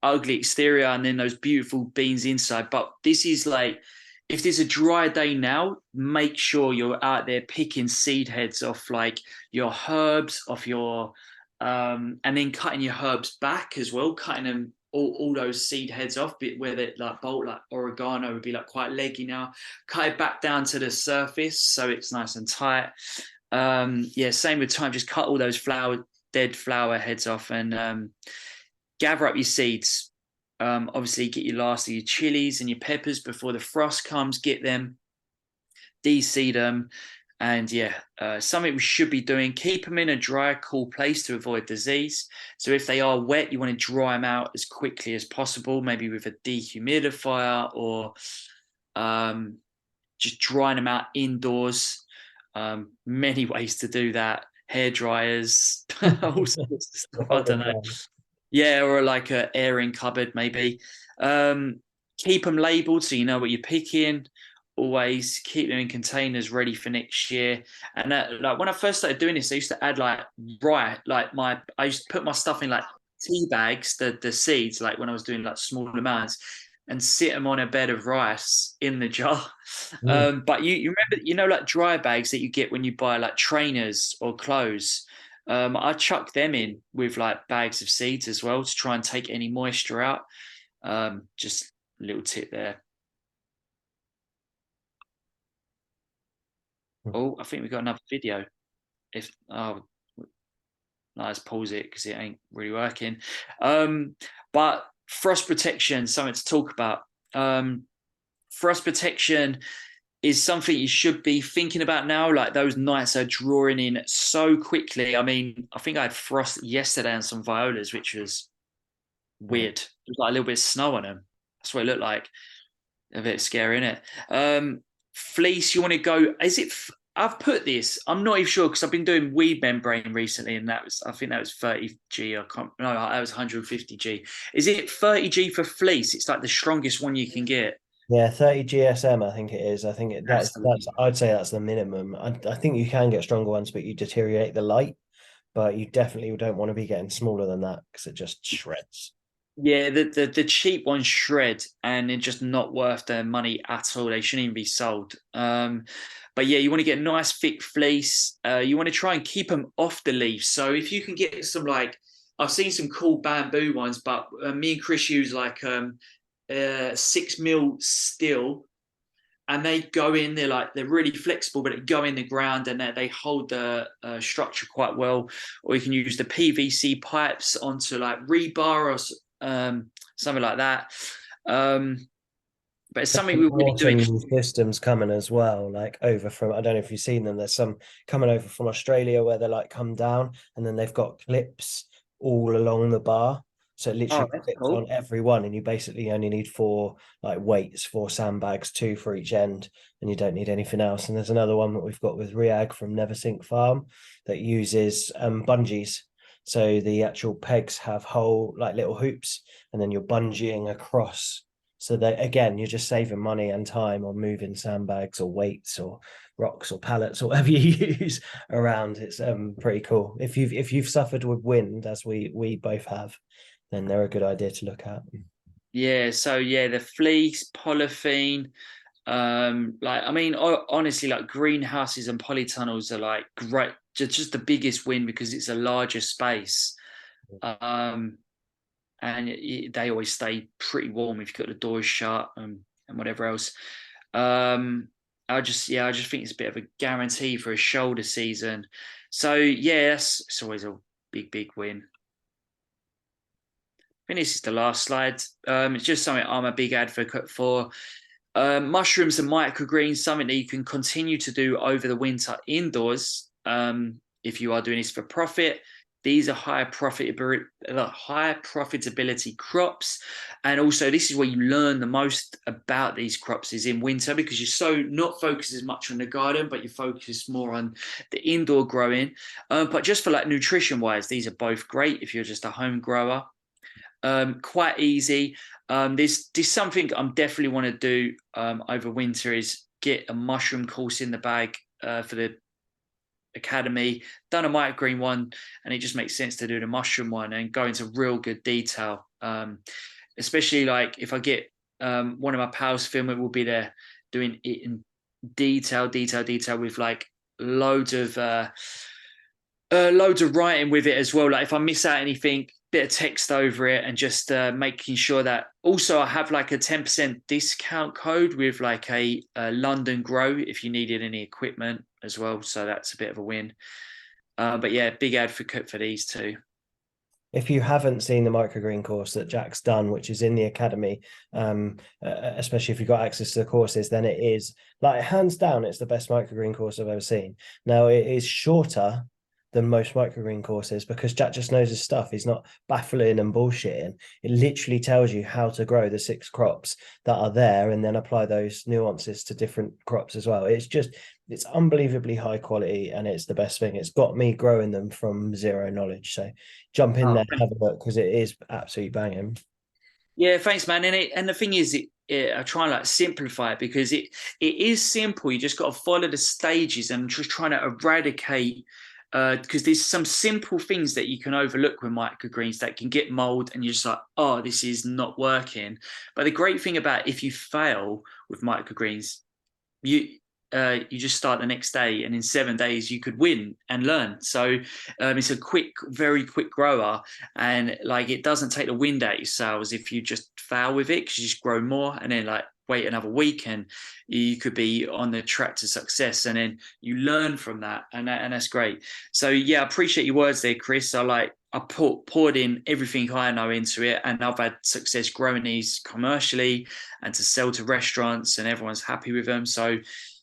Speaker 2: ugly exterior and then those beautiful beans inside. But this is like, if there's a dry day now, make sure you're out there picking seed heads off like your herbs, off your and then cutting your herbs back as well, cutting them all those seed heads off, where they like bolt, like oregano would be like quite leggy now. Cut it back down to the surface so it's nice and tight. Yeah, same with thyme. Just cut all those dead flower heads off and gather up your seeds. Obviously, get your last of your chilies and your peppers before the frost comes. Get them, de-seed them, and yeah, something we should be doing, keep them in a dry, cool place to avoid disease. So if they are wet, you want to dry them out as quickly as possible, maybe with a dehumidifier or just drying them out indoors. Many ways to do that. Hair dryers, all sorts of stuff. I don't know. Yeah, or like a airing cupboard, maybe. Keep them labeled so you know what you're picking. Always keep them in containers ready for next year. And like when I first started doing this, I used to add like rye, I used to put my stuff in like tea bags, the seeds, like when I was doing like small amounts, and sit them on a bed of rice in the jar. But you remember, like dry bags that you get when you buy like trainers or clothes. I chuck them in with like bags of seeds as well to try and take any moisture out. Just a little tip there. Oh, I think we got another video. Let's pause it because it ain't really working. But frost protection, something to talk about. Frost protection is something you should be thinking about now. Like those nights are drawing in so quickly. I mean, I think I had frost yesterday on some violas, which was weird. It was like a little bit of snow on them. That's what it looked like. A bit scary, isn't it? Fleece, you want to go, I've put this. I'm not even sure because I've been doing weed membrane recently, and I think that was 30G. I can't. No, that was 150G. Is it 30G for fleece? It's like the strongest one you can get.
Speaker 1: Yeah, 30 GSM, I think it is. I think
Speaker 2: That's the
Speaker 1: that's
Speaker 2: one.
Speaker 1: I'd say that's the minimum. I think you can get stronger ones, but you deteriorate the light. But you definitely don't want to be getting smaller than that because it just shreds.
Speaker 2: Yeah, the cheap ones shred, and they're just not worth their money at all. They shouldn't even be sold. But yeah, you want to get nice thick fleece. You want to try and keep them off the leaf. So if you can get some like, I've seen some cool bamboo ones, but me and Chris use like 6 mil steel, and they go in. They're really flexible, but they go in the ground and they hold the structure quite well. Or you can use the PVC pipes onto like rebar or something like that. Um, but it's something we're really doing.
Speaker 1: Autumn systems coming as well, like over from, I don't know if you've seen them. There's some coming over from Australia where they like come down and then they've got clips all along the bar. So it
Speaker 2: Oh,
Speaker 1: literally
Speaker 2: that's
Speaker 1: clips
Speaker 2: cool.
Speaker 1: on every one, and you basically only need four like weights, four sandbags, two for each end, and you don't need anything else. And there's another one that we've got with Riag from Neversink Farm that uses bungees. So the actual pegs have whole like little hoops, and then you're bungeeing across so that again, you're just saving money and time on moving sandbags or weights or rocks or pallets or whatever you use around. It's pretty cool. If you've suffered with wind, as we both have, then they're a good idea to look at.
Speaker 2: Yeah. So yeah, the fleece, polythene. Like I mean, honestly, like greenhouses and polytunnels are like great. Just the biggest win because it's a larger space. Um, and they always stay pretty warm if you've got the doors shut and whatever else. Um, I just think it's a bit of a guarantee for a shoulder season. So yeah, it's always a big win. I think this is the last slide. It's just something I'm a big advocate for. Mushrooms and microgreens, something that you can continue to do over the winter indoors. If you are doing this for profit, these are higher profitability crops, and also this is where you learn the most about these crops is in winter because you're so not focused as much on the garden, but you focus more on the indoor growing. But just for like nutrition wise, these are both great if you're just a home grower. Quite easy. There's something I'm definitely want to do over winter is get a mushroom course in the bag for the academy. Done a microgreen one, and it just makes sense to do the mushroom one and go into real good detail. Especially like if I get one of my pals film it will be there doing it in detail with like loads of loads of writing with it as well. Like if I miss out anything, bit of text over it, and just making sure that. Also, I have like a 10% discount code with like a London Grow if you needed any equipment as well. So that's a bit of a win. But yeah, big advocate for these two.
Speaker 1: If you haven't seen the microgreen course that Jack's done, which is in the academy, especially if you've got access to the courses, then it is like hands down, it's the best microgreen course I've ever seen. Now it is shorter than most microgreen courses because Jack just knows his stuff. He's not baffling and bullshitting. It literally tells you how to grow the 6 crops that are there and then apply those nuances to different crops as well. It's unbelievably high quality and it's the best thing. It's got me growing them from zero knowledge. So jump in
Speaker 2: Oh,
Speaker 1: there, have a look because it is absolutely banging.
Speaker 2: yeah, thanks, man. And the thing is, I try and like simplify it because it is simple. You just got to follow the stages and just trying to eradicate. Because there's some simple things that you can overlook with microgreens that can get mold, and you're just like, oh, this is not working. But the great thing about if you fail with microgreens, you just start the next day, and in 7 days you could win and learn. So it's a very quick grower, and like it doesn't take the wind out your sails if you just fail with it because you just grow more, and then like wait another week and you could be on the track to success, and then you learn from that, and that's great. So yeah, I appreciate your words there, Chris. I poured in everything I know into it, and I've had success growing these commercially and to sell to restaurants, and everyone's happy with them. So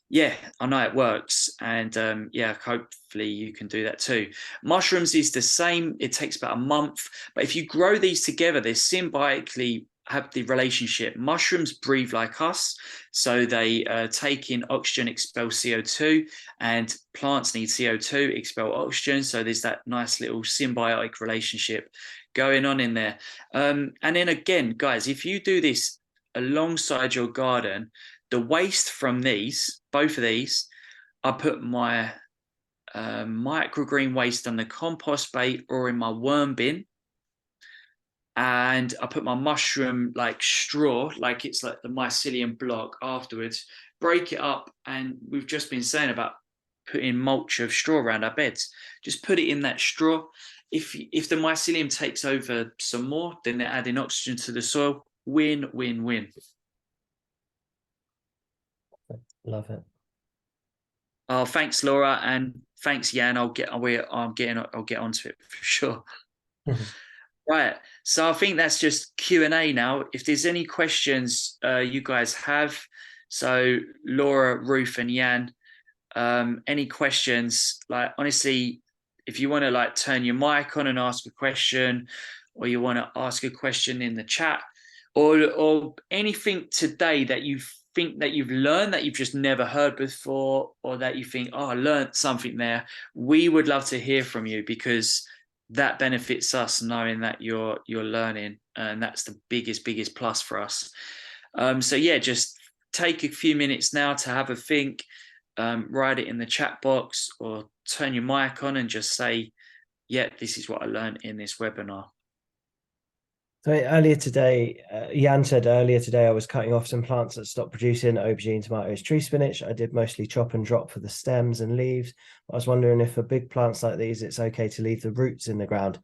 Speaker 2: yeah, I know it works, and yeah, hopefully you can do that too. Mushrooms is the same; it takes about a month, but if you grow these together, they're symbiotically have the relationship. Mushrooms breathe like us, so they take in oxygen, expel CO2, and plants need CO2, expel oxygen. So there's that nice little symbiotic relationship going on in there. And then again, guys, if you do this alongside your garden, the waste from these, both of these, I put my microgreen waste on the compost bait or in my worm bin, and I put my mushroom like straw, like it's like the mycelium block afterwards, break it up, and we've just been saying about putting mulch of straw around our beds. Just put it in that straw. If the mycelium takes over some more, then they're adding oxygen to the soil. Win, win, win.
Speaker 1: Love it.
Speaker 2: Oh, thanks, Laura, and thanks, Jan. I'll get onto it for sure. Right. So I think that's just Q&A now. If there's any questions you guys have, so Laura, Ruth, and Jan, any questions, like honestly, if you want to like turn your mic on and ask a question, or you want to ask a question in the chat, or anything today that you think that you've learned that you've just never heard before, or that you think, oh, I learned something there, we would love to hear from you, because that benefits us knowing that you're learning, and that's the biggest plus for us. So yeah, just take a few minutes now to have a think, write it in the chat box, or turn your mic on and just say, yeah, this is what I learned in this webinar.
Speaker 1: So earlier today, Jan said earlier today I was cutting off some plants that stopped producing aubergine, tomatoes, tree spinach. I did mostly chop and drop for the stems and leaves. I was wondering if for big plants like these, it's okay to leave the roots in the ground.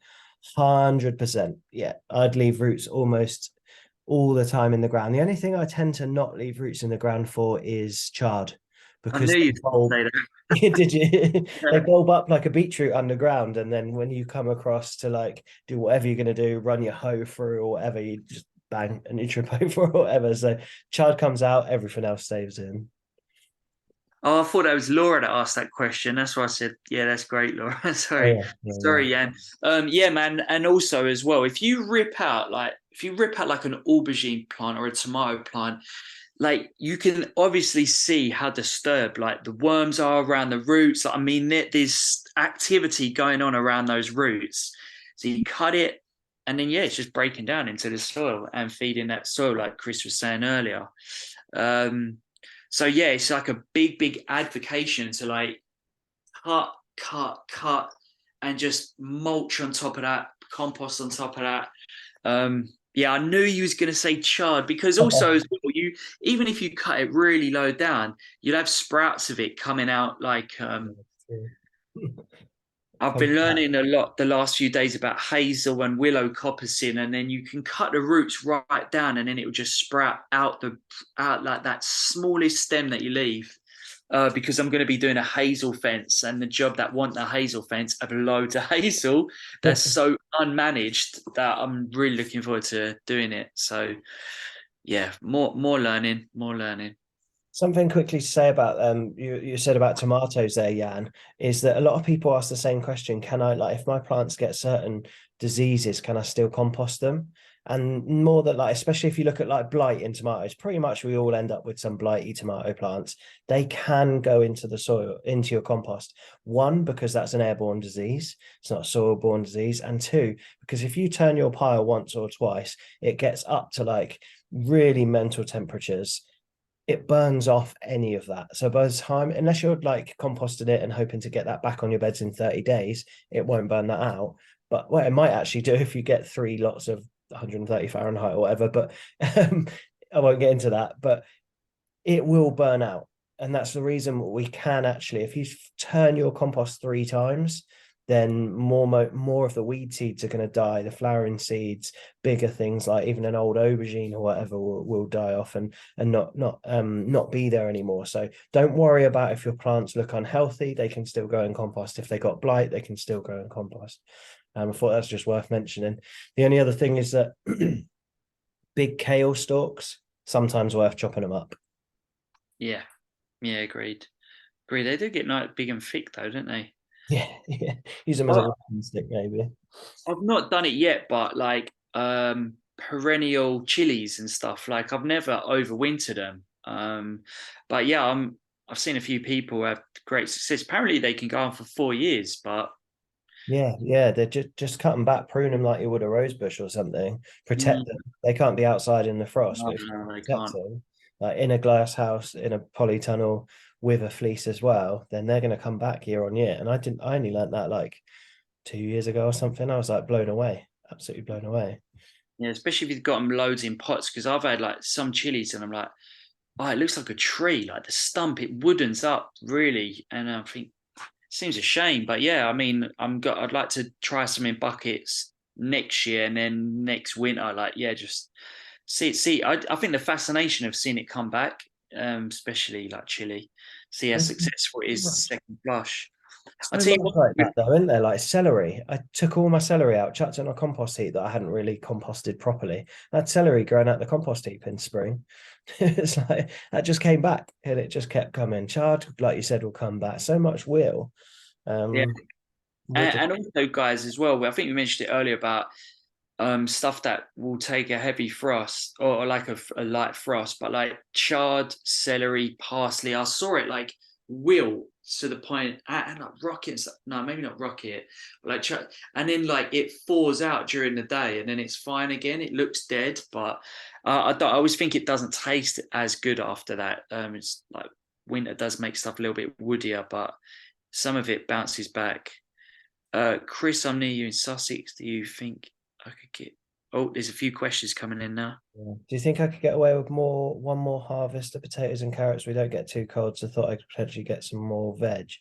Speaker 1: 100%. Yeah, I'd leave roots almost all the time in the ground. The only thing I tend to not leave roots in the ground for is chard,
Speaker 2: I
Speaker 1: because
Speaker 2: knew you'd say that.
Speaker 1: did you? They bulb up like a beetroot underground, and then when you come across to like do whatever you're going to do, run your hoe through or whatever, you just bang and you trip over or whatever. So chard comes out, everything else stays in.
Speaker 2: Oh, I thought that was Laura that asked that question. That's why I said, yeah, that's great, Laura.
Speaker 1: Oh,
Speaker 2: Sorry.
Speaker 1: yeah,
Speaker 2: Sorry, Jan. Yeah, man. And also as well, if you rip out like an aubergine plant or a tomato plant, like you can obviously see how disturbed like the worms are around the roots. I mean, there's activity going on around those roots. So you cut it, and then yeah, it's just breaking down into the soil and feeding that soil, like Chris was saying earlier. So yeah, it's like a big advocation to like cut, and just mulch on top of that, compost on top of that. Yeah, I knew you was going to say chard, because also as well, even if you cut it really low down, you'll have sprouts of it coming out. Like I've been learning a lot the last few days about hazel and willow coppice, and then you can cut the roots right down, and then it will just sprout out like that smallest stem that you leave. Because I'm going to be doing a hazel fence, and the job that want the hazel fence have loads of hazel that's so unmanaged that I'm really looking forward to doing it. So yeah, more learning.
Speaker 1: Something quickly to say about you said about tomatoes there, Jan, is that a lot of people ask the same question: can I, like, if my plants get certain diseases, can I still compost them? And more that, like, especially if you look at like blight in tomatoes, pretty much we all end up with some blighty tomato plants. They can go into the soil, into your compost. One, because that's an airborne disease, it's not a soil-borne disease, and two, because if you turn your pile once or twice, it gets up to like really mental temperatures. It burns off any of that. So by the time, unless you're like composting it and hoping to get that back on your beds in 30 days, it won't burn that out. But well, it might actually do if you get 3 lots of 130 Fahrenheit or whatever. But I won't get into that. But it will burn out. And that's the reason we can actually, if you turn your compost 3 times, then more of the weed seeds are going to die. The flowering seeds, bigger things like even an old aubergine or whatever will die off and not be there anymore. So don't worry about if your plants look unhealthy. They can still go in compost. If they got blight, they can still go in compost. I thought that's just worth mentioning. The only other thing is that big kale stalks, sometimes worth chopping them up.
Speaker 2: Yeah, agreed. They do get nice, big and thick though, don't they?
Speaker 1: Yeah. Use them as a walking stick, maybe.
Speaker 2: I've not done it yet, but like perennial chilies and stuff. Like I've never overwintered them. But yeah, I've seen a few people have great success. Apparently they can go on for 4 years, but
Speaker 1: Yeah, they're just cut them back, prune them like you would a rose bush or something. Protect
Speaker 2: mm,
Speaker 1: them. They can't be outside in the frost,
Speaker 2: no,
Speaker 1: but if you
Speaker 2: no, they
Speaker 1: protect
Speaker 2: can't.
Speaker 1: them, like in a glass house, in a polytunnel with a fleece as well, then they're going to come back year on year. And I only learned that like 2 years ago or something. I was like blown away, absolutely blown away.
Speaker 2: Yeah, especially if you've got them loads in pots, because I've had like some chilies and I'm like, oh, it looks like a tree, like the stump, it woodens up really. And I think seems a shame, but yeah, I mean, I'd like to try some in buckets next year, and then next winter, like yeah, just see. I think the fascination of seeing it come back, especially like chili, see how
Speaker 1: There's
Speaker 2: successful it is second flush. I
Speaker 1: so
Speaker 2: tell you
Speaker 1: much
Speaker 2: what,
Speaker 1: like that though, isn't there? Like celery. I took all my celery out, chucked it in a compost heap that I hadn't really composted properly. I had celery growing out the compost heap in spring. It's like that just came back and it just kept coming. Chard, like you said, will come back. So much will.
Speaker 2: yeah,
Speaker 1: Um, with the
Speaker 2: and also guys as well. I think we mentioned it earlier about stuff that will take a heavy frost or like a light frost, but like chard, celery, parsley. I saw it like wilt to the point and like rocket. No, maybe not rocket, but like and then like it thaws out during the day and then it's fine again. It looks dead, but I always think it doesn't taste as good after that. It's like winter does make stuff a little bit woodier, but some of it bounces back. Chris, I'm near you in Sussex. Do you think I could get? Oh, there's a few questions coming in now.
Speaker 1: Yeah. Do you think I could get away with one more harvest of potatoes and carrots? We don't get too cold, so I thought I could potentially get some more veg.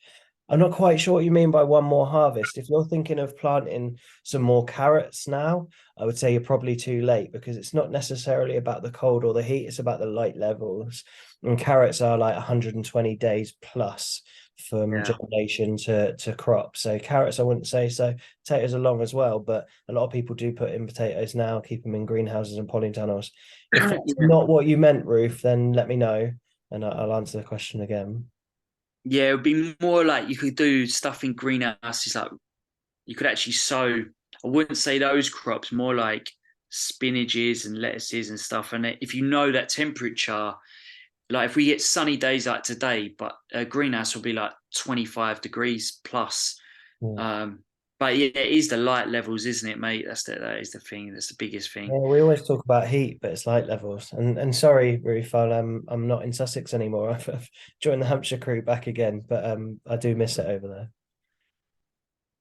Speaker 1: I'm not quite sure what you mean by one more harvest. If you're thinking of planting some more carrots now, I would say you're probably too late because it's not necessarily about the cold or the heat, it's about the light levels. And carrots are like 120 days plus from
Speaker 2: Yeah.
Speaker 1: germination to crop. So carrots, I wouldn't say so. Potatoes are long as well, but a lot of people do put in potatoes now, keep them in greenhouses and polytunnels. If that's
Speaker 2: Yeah.
Speaker 1: not what you meant, Ruth, then let me know and I'll answer the question again.
Speaker 2: Yeah, it would be more like you could do stuff in greenhouses, like you could actually sow. I wouldn't say those crops, more like spinaches and lettuces and stuff. And if you know that temperature, like if we get sunny days like today, but a greenhouse will be like 25 degrees plus.
Speaker 1: Yeah.
Speaker 2: Um, but yeah, it is the light levels, isn't it, mate? That is the thing. That's the biggest
Speaker 1: Yeah,
Speaker 2: thing.
Speaker 1: we always talk about heat, but it's light levels. And sorry, Ruth, I'm not in Sussex anymore. I've joined the Hampshire crew back again, but I do miss it over there.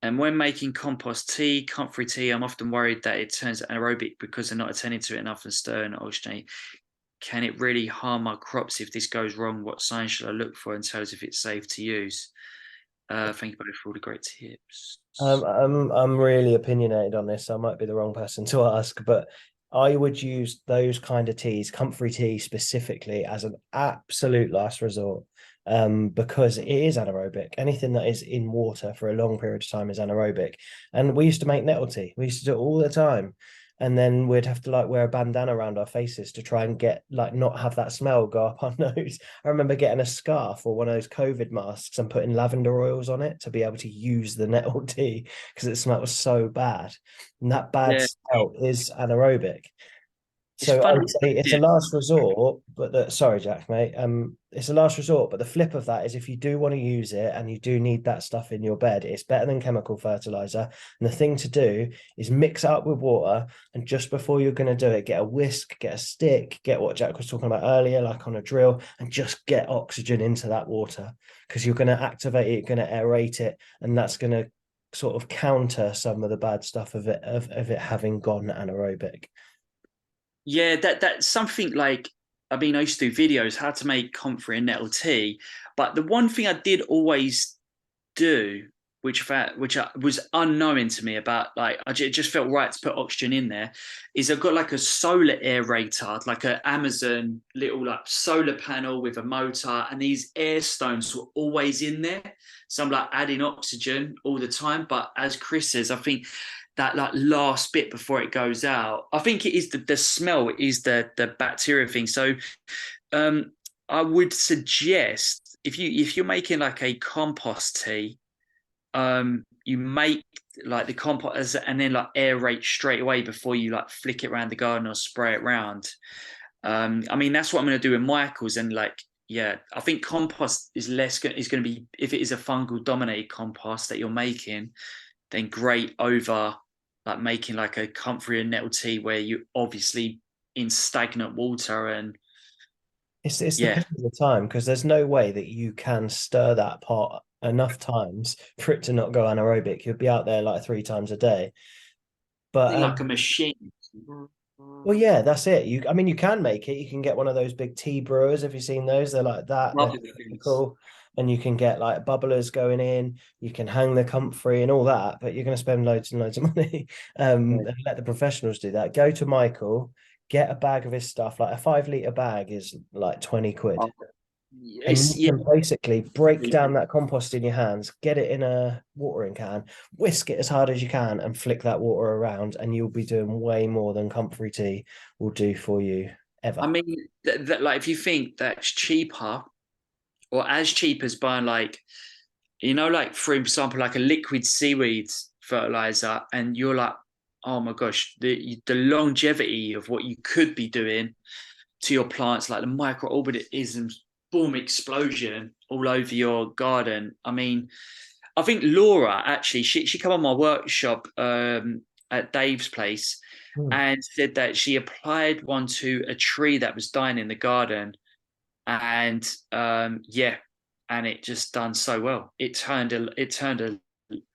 Speaker 2: And when making compost tea, comfrey tea, I'm often worried that it turns anaerobic because they're not attending to it enough and stir and oxygenate. Can it really harm our crops if this goes wrong? What signs should I look for and tell us if it's safe to use? Thank you both for all the great tips.
Speaker 1: I'm really opinionated on this, so I might be the wrong person to ask, but I would use those kind of teas, comfrey tea specifically, as an absolute last resort. Because it is anaerobic. Anything that is in water for a long period of time is anaerobic. And we used to make nettle tea. We used to do it all the time. And then we'd have to like wear a bandana around our faces to try and get like not have that smell go up our nose. I remember getting a scarf or one of those COVID masks and putting lavender oils on it to be able to use the nettle tea because it smelled so bad. And that bad
Speaker 2: Yeah,
Speaker 1: smell is anaerobic.
Speaker 2: it's
Speaker 1: So I
Speaker 2: funny.
Speaker 1: would say it's
Speaker 2: Yeah,
Speaker 1: a last resort, but sorry, Jack, mate. It's a last resort, but the flip of that is if you do want to use it and you do need that stuff in your bed, it's better than chemical fertilizer. And the thing to do is mix it up with water, and just before you're going to do it, get a whisk, get a stick, get what Jack was talking about earlier, like on a drill, and just get oxygen into that water because you're going to activate it, you're going to aerate it, and that's going to sort of counter some of the bad stuff of it having gone anaerobic.
Speaker 2: yeah, that's something like. I mean, I used to do videos how to make comfrey and nettle tea, but the one thing I did always do, which was unknowing to me about, like it just felt right to put oxygen in there, is I've got like a solar aerator, like an Amazon little like solar panel with a motor, and these air stones were always in there. So I'm like adding oxygen all the time. But as Chris says, I think that like last bit before it goes out, I think it is the smell, it is the bacteria thing. So um, I would suggest if you're making like a compost tea, you make like the compost and then like aerate straight away before you like flick it around the garden or spray it around. I mean, that's what I'm going to do in Michael's. And like, yeah, I think compost is is going to be, if it is a fungal dominated compost that you're making, then great over like making like a comfrey and nettle tea where you obviously in stagnant water. And
Speaker 1: It's
Speaker 2: yeah,
Speaker 1: depending on the time, because there's no way that you can stir that pot enough times for it to not go anaerobic. You'd be out there like 3 times a day. But
Speaker 2: like a machine.
Speaker 1: well, yeah, that's it. I mean, you can make it. You can get one of those big tea brewers. Have you seen those? They're like that. They're
Speaker 2: Lovely things.
Speaker 1: cool. And you can get like bubblers going in. You can hang the comfrey and all that, but you're going to spend loads and loads of money. And let the professionals do that. Go to Michael, get a bag of his stuff. Like a 5 litre bag is like 20 quid. And
Speaker 2: It's
Speaker 1: you can basically break down that compost in your hands, get it in a watering can, whisk it as hard as you can, and flick that water around, and you'll be doing way more than comfrey tea will do for you
Speaker 2: I
Speaker 1: ever.
Speaker 2: mean, like if you think that's cheaper or as cheap as buying like, like for example, like a liquid seaweed fertilizer, and you're like, oh my gosh, the longevity of what you could be doing to your plants, like the microorganisms, boom, explosion all over your garden. I mean, I think Laura actually, she come on my workshop at Dave's place
Speaker 1: Hmm.
Speaker 2: and said that she applied one to a tree that was dying in the garden, and yeah, and it just done so well. It turned a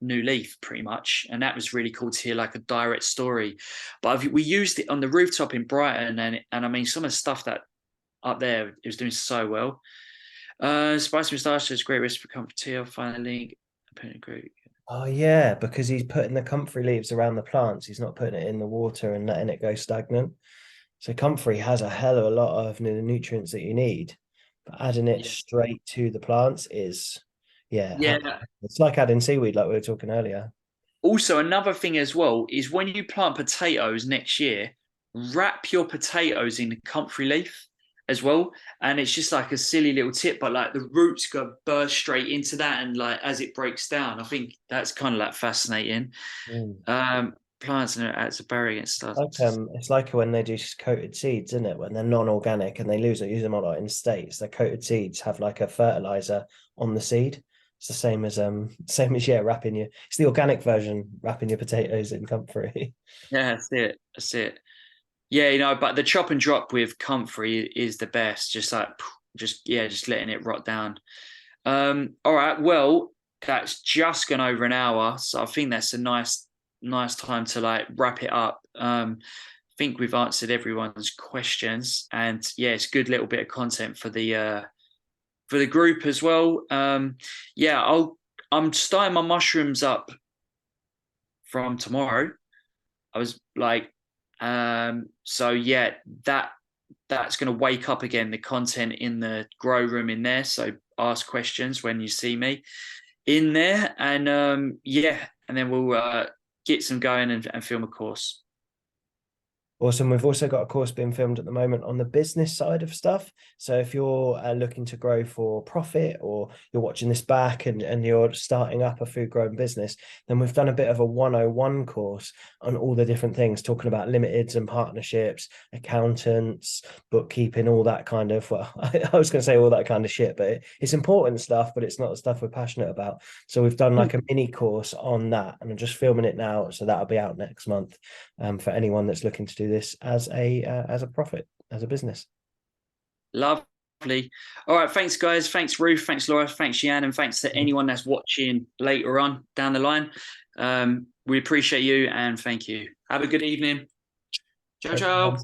Speaker 2: new leaf pretty much, and that was really cool to hear like a direct story. But we used it on the rooftop in Brighton, and I mean some of the stuff that up there it was doing so well. Spicy moustache is great recipe for comfort tea. I'll find a link. Great.
Speaker 1: Oh yeah, because he's putting the comfrey leaves around the plants. He's not putting it in the water and letting it go stagnant. So comfrey has a hell of a lot of the nutrients that you need, but adding it
Speaker 2: Yeah.
Speaker 1: straight to the plants is, yeah,
Speaker 2: Yeah.
Speaker 1: it's like adding seaweed, like we were talking earlier.
Speaker 2: Also, another thing as well is when you plant potatoes next year, wrap your potatoes in the comfrey leaf as well. And it's just like a silly little tip, but like the roots go burst straight into that, and like as it breaks down, I think that's kind of like fascinating.
Speaker 1: Mm.
Speaker 2: Plants and it adds a barrier and stuff.
Speaker 1: It's like when they do coated seeds, isn't it? When they're non-organic and they use them a lot in the States, the coated seeds have like a fertilizer on the seed. It's the same as wrapping it's the organic version, wrapping your potatoes in comfrey.
Speaker 2: Yeah, that's it. That's it. Yeah, but the chop and drop with comfrey is the best. Just like, just letting it rot down. All right. Well, that's just gone over an hour, so I think that's a nice time to like wrap it up. I think we've answered everyone's questions, and yeah, it's a good little bit of content for the group as well. Yeah, I'm starting my mushrooms up from tomorrow. I was like, so yeah, that's going to wake up again the content in the grow room in there. So ask questions when you see me in there, and yeah, and then we'll get some going and film a course.
Speaker 1: Awesome. We've also got a course being filmed at the moment on the business side of stuff. So if you're looking to grow for profit, or you're watching this back and you're starting up a food growing business, then we've done a bit of a 101 course on all the different things, talking about limiteds and partnerships, accountants, bookkeeping, all that kind of, well, I was going to say all that kind of shit, but it's important stuff, but it's not the stuff we're passionate about. So we've done like a mini course on that, and I'm just filming it now. So that'll be out next month for anyone that's looking to do this as a profit, as a business.
Speaker 2: Lovely. All right. Thanks, guys. Thanks, Ruth. Thanks, Laura. Thanks, Jan. And thanks to anyone that's watching later on down the line. We appreciate you and thank you. Have a good evening. Ciao, ciao.